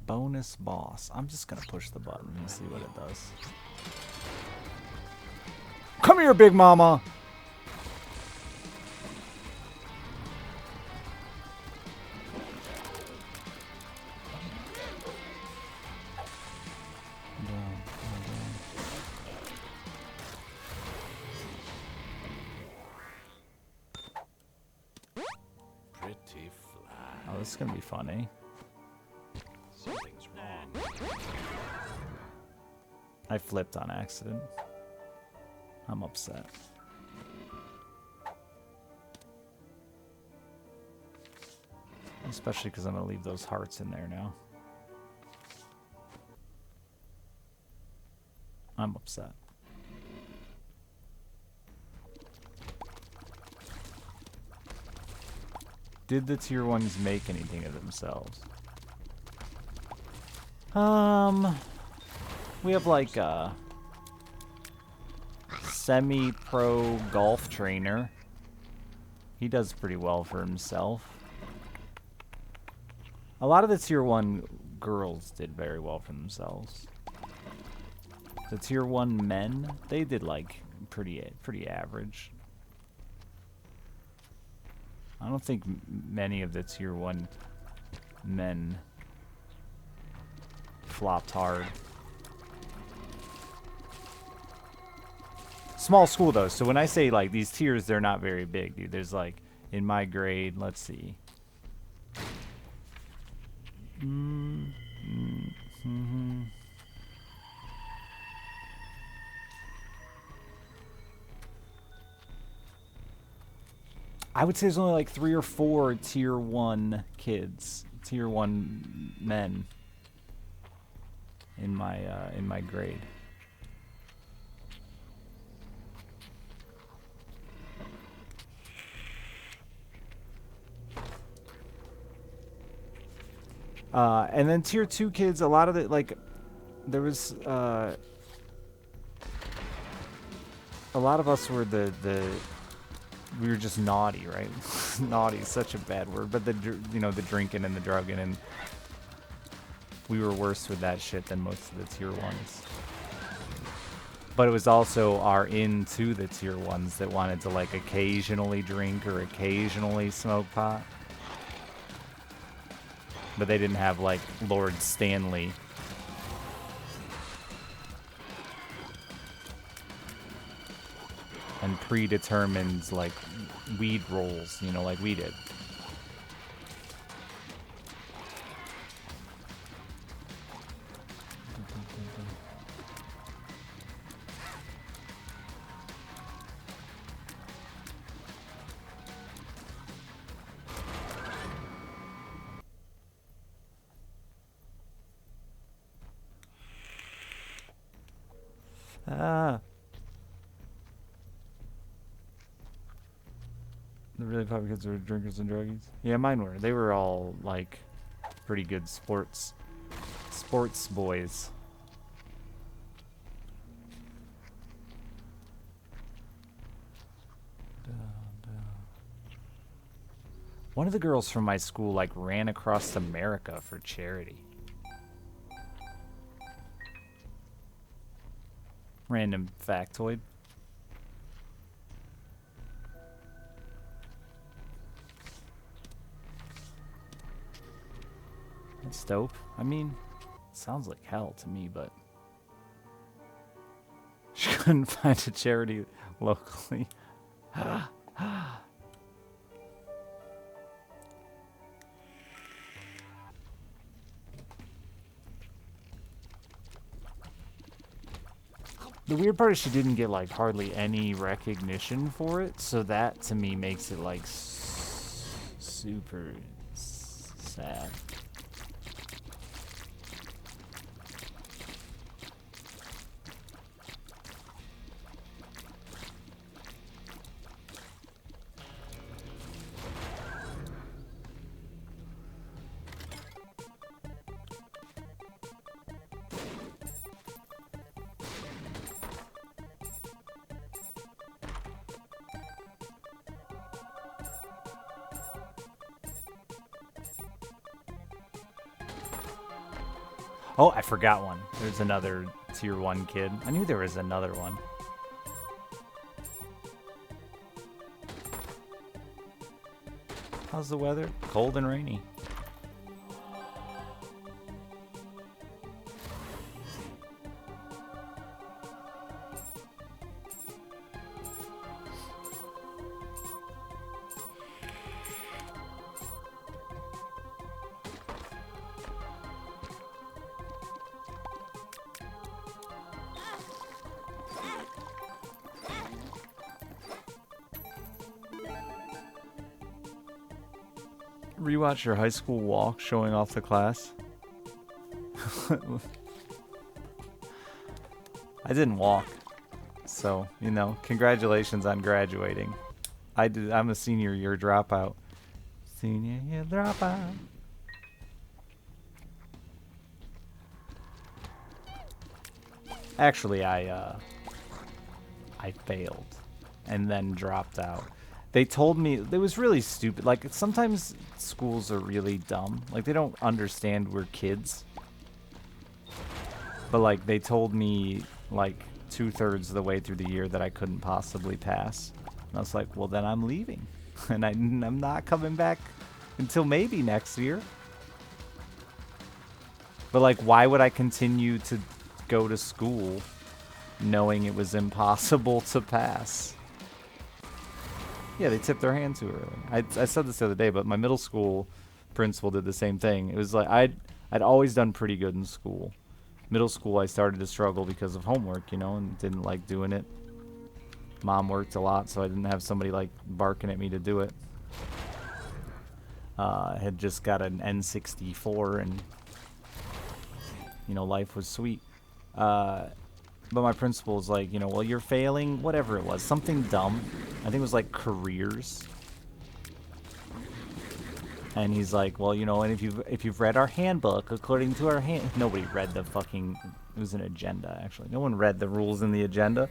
Bonus boss. I'm just gonna push the button and see what it does. Come here, big mama! Pretty flat. Oh, this is gonna be funny. Something's wrong. I flipped on accident. I'm upset. Especially because I'm gonna leave those hearts in there now. I'm upset. Did the tier 1s make anything of themselves? We have like a semi-pro golf trainer. He does pretty well for himself. A lot of the tier 1 girls did very well for themselves. The tier 1 men, they did like pretty average. I don't think many of the tier 1 men flopped hard. Small school though, so when I say like these tiers, they're not very big, dude. There's like, in my grade, let's see. I would say there's only like 3 or 4 tier 1 kids, tier 1 men. in my grade. And then tier 2 kids, a lot of it, like, there was, a lot of us were we were just naughty, right? Naughty is such a bad word, but the drinking and the drugging, and we were worse with that shit than most of the tier 1s. But it was also our into the tier 1s that wanted to, like, occasionally drink or occasionally smoke pot. But they didn't have, like, Lord Stanley. And predetermined, like, weed rolls, you know, like we did. Ah. The really popular kids were drinkers and druggies. Yeah, mine were. They were all, like, pretty good sports boys. One of the girls from my school, like, ran across America for charity. Random factoid. That's dope. I mean, sounds like hell to me, but she couldn't find a charity locally. The weird part is she didn't get, like, hardly any recognition for it, so that to me makes it, like, super sad. Oh, I forgot one. There's another tier 1 kid. I knew there was another one. How's the weather? Cold and rainy. Rewatch your high school walk showing off the class. I didn't walk, so, you know, congratulations on graduating. I'm a senior year dropout. Senior year dropout. Actually, I failed and then dropped out. They told me, it was really stupid. Like, sometimes schools are really dumb. Like, they don't understand we're kids. But, like, they told me, like, 2/3 of the way through the year that I couldn't possibly pass. And I was like, well, then I'm leaving. And I'm not coming back until maybe next year. But, like, why would I continue to go to school knowing it was impossible to pass? Yeah, they tipped their hand too early. I said this the other day, but my middle school principal did the same thing. It was like I'd always done pretty good in school. Middle school, I started to struggle because of homework, you know, and didn't like doing it. Mom worked a lot, so I didn't have somebody like barking at me to do it. I had just got an N64 and you know, life was sweet. But my principal was like, you know, well, you're failing, whatever it was, something dumb. I think it was like careers. And he's like, well, you know, and if you've read our handbook, according to our nobody read the fucking, it was an agenda actually. No one read the rules in the agenda.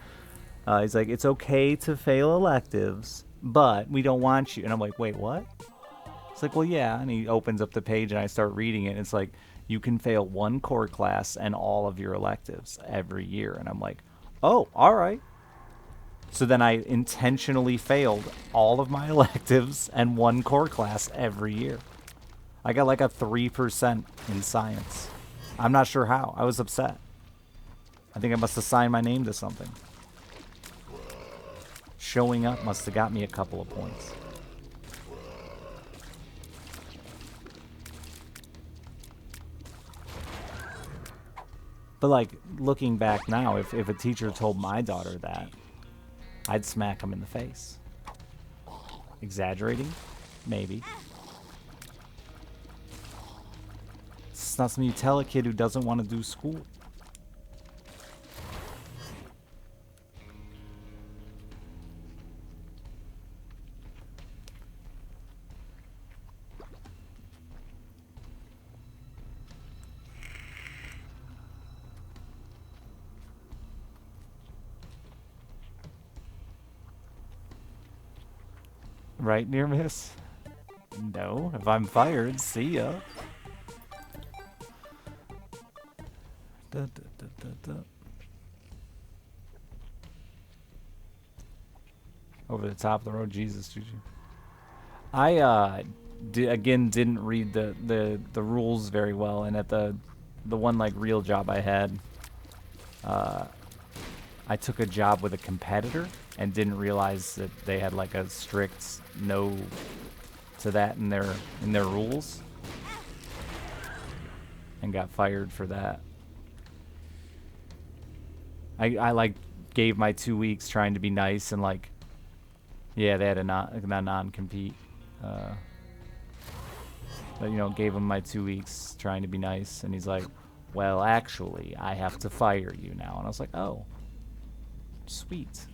He's like, it's okay to fail electives, but we don't want you. And I'm like, wait, what? It's like, well, yeah. And he opens up the page and I start reading it. And it's like, you can fail one core class and all of your electives every year. And I'm like, oh, all right. So then I intentionally failed all of my electives and one core class every year. I got like a 3% in science. I'm not sure how. I was upset. I think I must have signed my name to something. Showing up must have got me a couple of points. But like, looking back now, if a teacher told my daughter that, I'd smack him in the face. Exaggerating? Maybe. It's not something you tell a kid who doesn't want to do school. Right, near miss? No. If I'm fired, see ya. Da, da, da, da, da. Over the top of the road, Jesus, Juju. I again didn't read the rules very well, and at the one like real job I had, I took a job with a competitor and didn't realize that they had like a strict no to that in their rules, and got fired for that. I like gave my 2 weeks trying to be nice and like, yeah, they had a non-compete. But, you know, gave him my 2 weeks trying to be nice, and he's like, well, actually, I have to fire you now. And I was like, oh, sweet.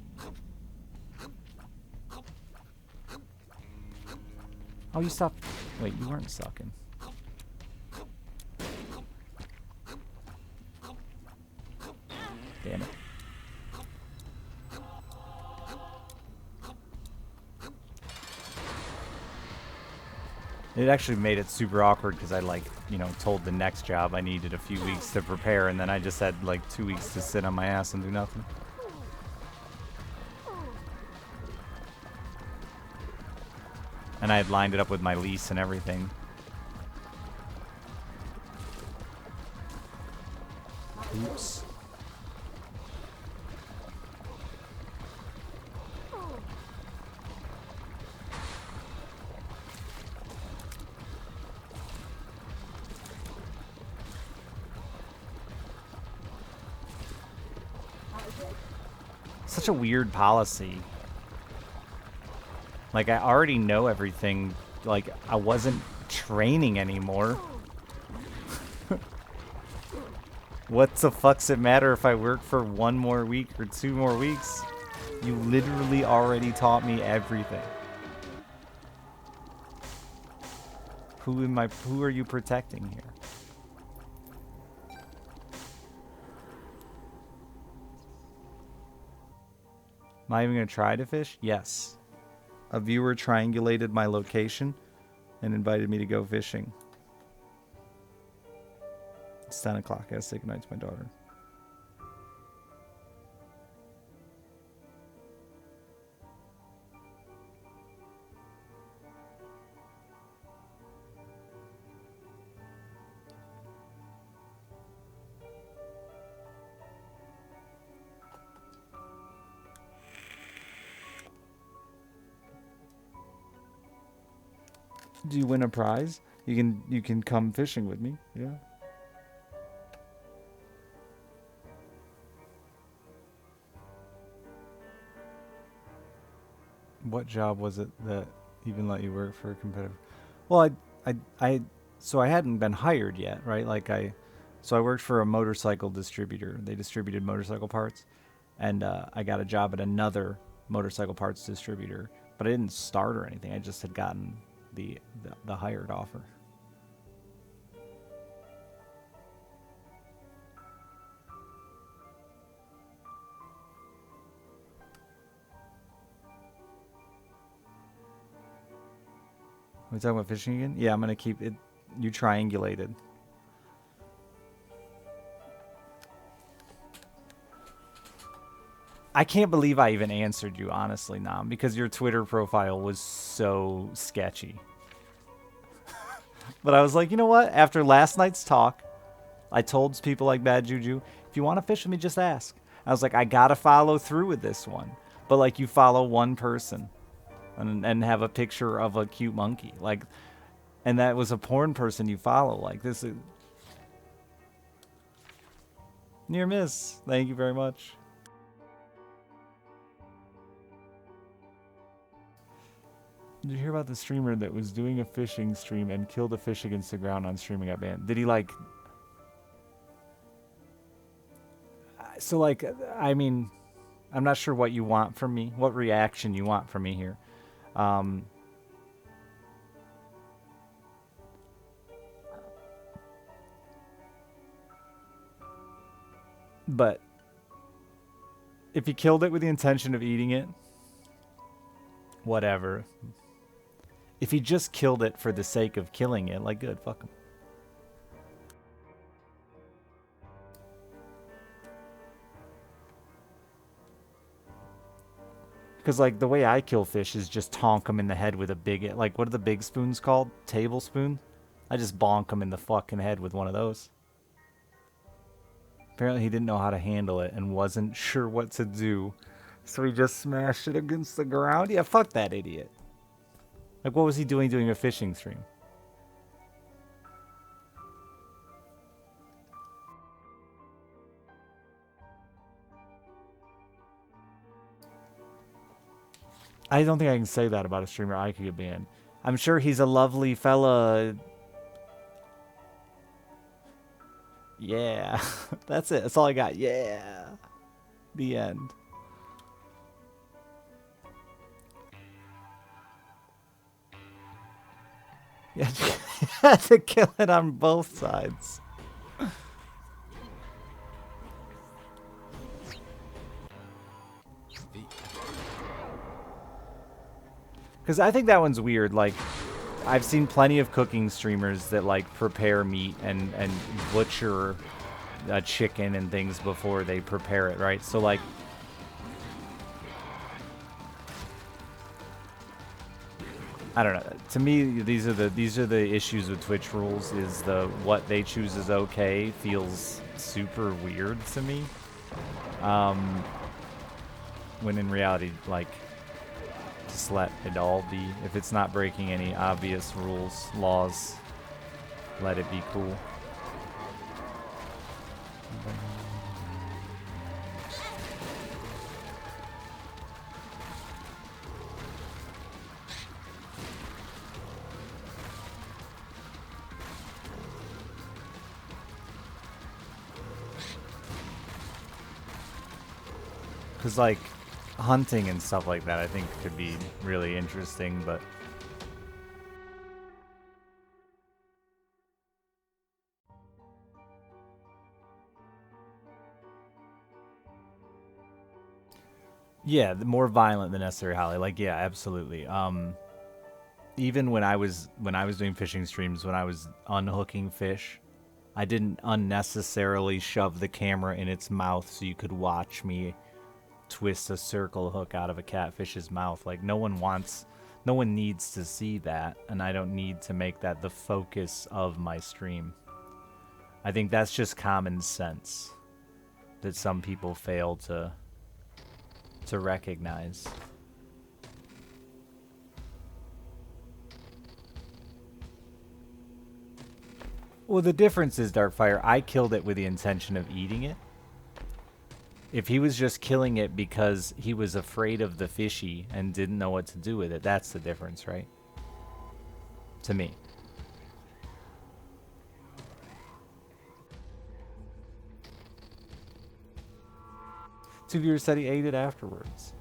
Oh, you stopped. Wait, you weren't sucking. Damn it. It actually made it super awkward because I, like, you know, told the next job I needed a few weeks to prepare, and then I just had like 2 weeks to sit on my ass and do nothing. And I had lined it up with my lease and everything. Oops. Such a weird policy. Like, I already know everything. Like, I wasn't training anymore. What the fuck's it matter if I work for 1 more week or 2 more weeks? You literally already taught me everything. Who are you protecting here? Am I even gonna try to fish? Yes. A viewer triangulated my location and invited me to go fishing. It's 10 o'clock. I gotta say goodnight to my daughter. Do you win a prize? You can come fishing with me. Yeah. What job was it that even let you work for a competitor? Well, so I hadn't been hired yet, right? Like I So I worked for a motorcycle distributor. They distributed motorcycle parts, and I got a job at another motorcycle parts distributor. But I didn't start or anything. I just had gotten the hired offer. Are we talking about fishing again? Yeah, I'm gonna keep it. You triangulated. I can't believe I even answered you, honestly, Nam, because your Twitter profile was so sketchy. But I was like, you know what? After last night's talk, I told people like Bad Juju, if you want to fish with me, just ask. I was like, I gotta follow through with this one. But like, you follow one person and have a picture of a cute monkey, like, and that was a porn person you follow. Like, this is near miss. Thank you very much. Did you hear about the streamer that was doing a fishing stream and killed a fish against the ground on streaming got banned? Did he like... So like, I mean, I'm not sure what you want from me, what reaction you want from me here. But if he killed it with the intention of eating it, whatever. If he just killed it for the sake of killing it, like, good, fuck him. Because, like, the way I kill fish is just tonk them in the head with a big, like, what are the big spoons called? Tablespoon? I just bonk them in the fucking head with one of those. Apparently he didn't know how to handle it and wasn't sure what to do. So he just smashed it against the ground? Yeah, fuck that idiot. Like, what was he doing a fishing stream? I don't think I can say that about a streamer. I could get banned. I'm sure he's a lovely fella. Yeah. That's it. That's all I got. Yeah. The end. Yeah, you had to kill it on both sides. Because I think that one's weird. Like, I've seen plenty of cooking streamers that, like, prepare meat and butcher a chicken and things before they prepare it, right? So, like, I don't know. To me, these are the issues with Twitch rules. Is the what they choose is okay feels super weird to me. When in reality, like, just let it all be. If it's not breaking any obvious rules, laws, let it be cool. Because, like, hunting and stuff like that, I think, could be really interesting, but... Yeah, the more violent than necessary, Holly. Like, yeah, absolutely. Even when I was doing fishing streams, when I was unhooking fish, I didn't unnecessarily shove the camera in its mouth so you could watch me twist a circle hook out of a catfish's mouth. Like, no one needs to see that, and I don't need to make that the focus of my stream. I think that's just common sense that some people fail to recognize. Well, the difference is, Darkfire, I killed it with the intention of eating it. If he was just killing it because he was afraid of the fishy and didn't know what to do with it, that's the difference, right? To me. Two viewers said he ate it afterwards.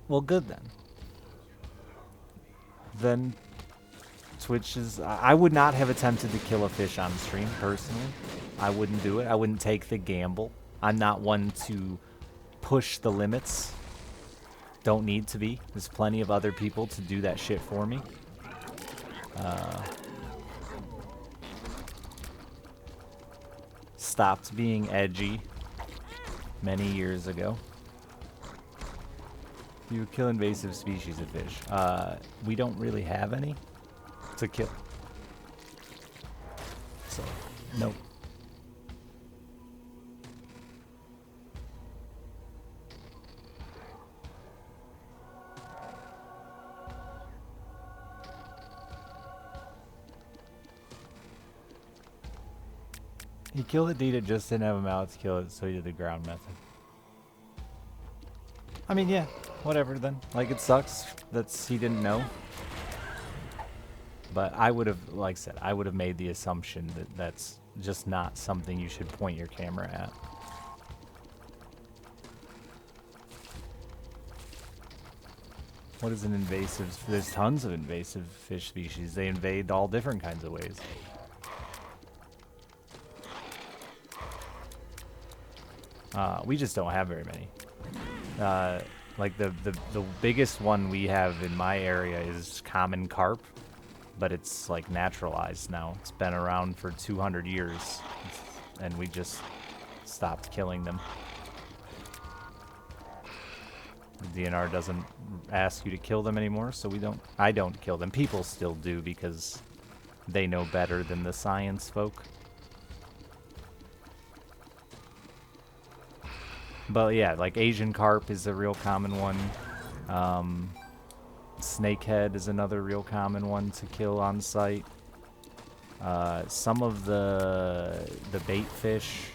Well, good then. Then Twitch is... I would not have attempted to kill a fish on stream, personally. I wouldn't do it. I wouldn't take the gamble. I'm not one to push the limits. Don't need to be. There's plenty of other people to do that shit for me. Stopped being edgy many years ago. You kill invasive species of fish. We don't really have any to kill. So, nope. He killed it, Dita just didn't have a mouth to kill it, so he did the ground method. I mean, yeah, whatever then. Like, it sucks that he didn't know. But I would have, like I said, I would have made the assumption that that's just not something you should point your camera at. What is an invasive? There's tons of invasive fish species. They invade all different kinds of ways. We just don't have very many. Like the biggest one we have in my area is common carp, but it's like naturalized now. It's been around for 200 years, and we just stopped killing them. The DNR doesn't ask you to kill them anymore, so I don't kill them. People still do because they know better than the science folk. But yeah, like Asian carp is a real common one. Snakehead is another real common one to kill on site. Some of the bait fish,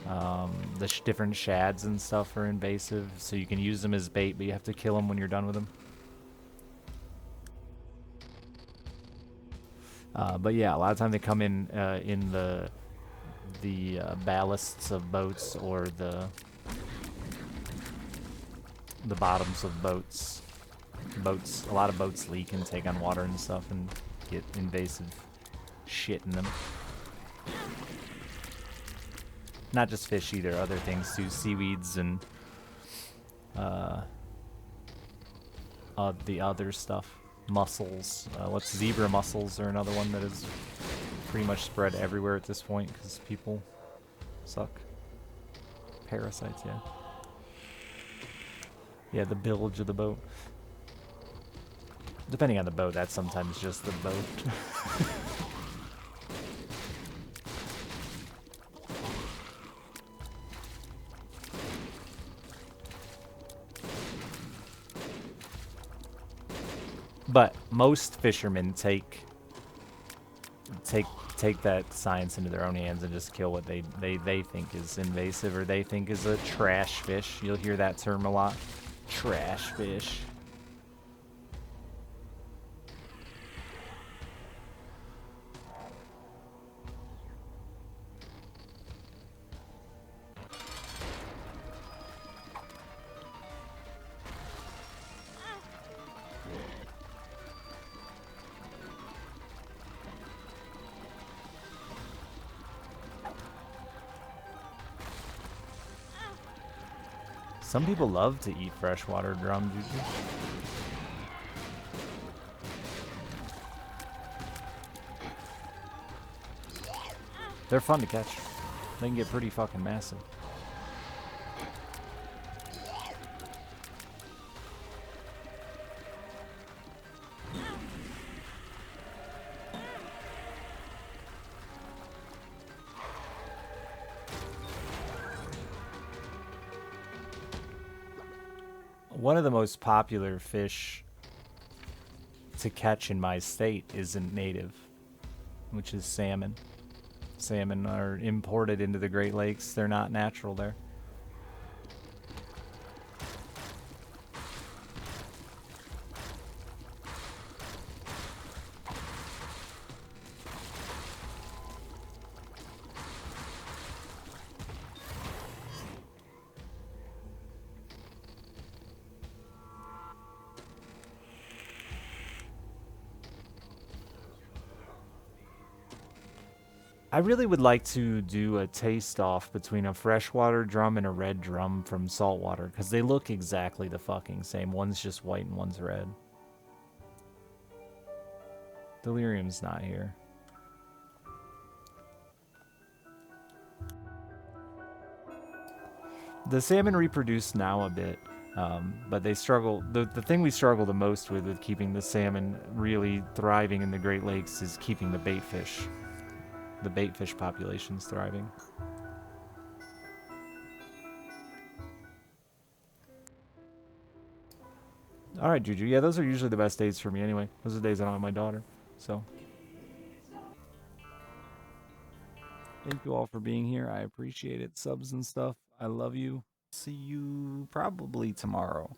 the different shads and stuff are invasive, so you can use them as bait, but you have to kill them when you're done with them. But yeah, a lot of time they come in the ballasts of boats or the bottoms of boats. A lot of boats leak and take on water and stuff and get invasive shit in them. Not just fish either, other things too, seaweeds and the other stuff. Mussels. What's zebra mussels are another one that is pretty much spread everywhere at this point because people suck. Parasites, yeah. Yeah, the bilge of the boat. Depending on the boat, that's sometimes just the boat. But most fishermen take that science into their own hands and just kill what they think is invasive or they think is a trash fish. You'll hear that term a lot. Trash fish. Some people love to eat freshwater drum juices. They're fun to catch. They can get pretty fucking massive. One of the most popular fish to catch in my state isn't native, which is salmon. Salmon are imported into the Great Lakes. They're not natural there. I really would like to do a taste off between a freshwater drum and a red drum from saltwater, because they look exactly the fucking same. One's just white and one's red. Delirium's not here. The salmon reproduce now a bit, but they struggle. The thing we struggle the most with keeping the salmon really thriving in the Great Lakes is keeping the bait fish. The bait fish population's thriving. All right, Juju. Yeah, those are usually the best days for me anyway. Those are the days I don't have my daughter. So, thank you all for being here. I appreciate it. Subs and stuff. I love you. See you probably tomorrow.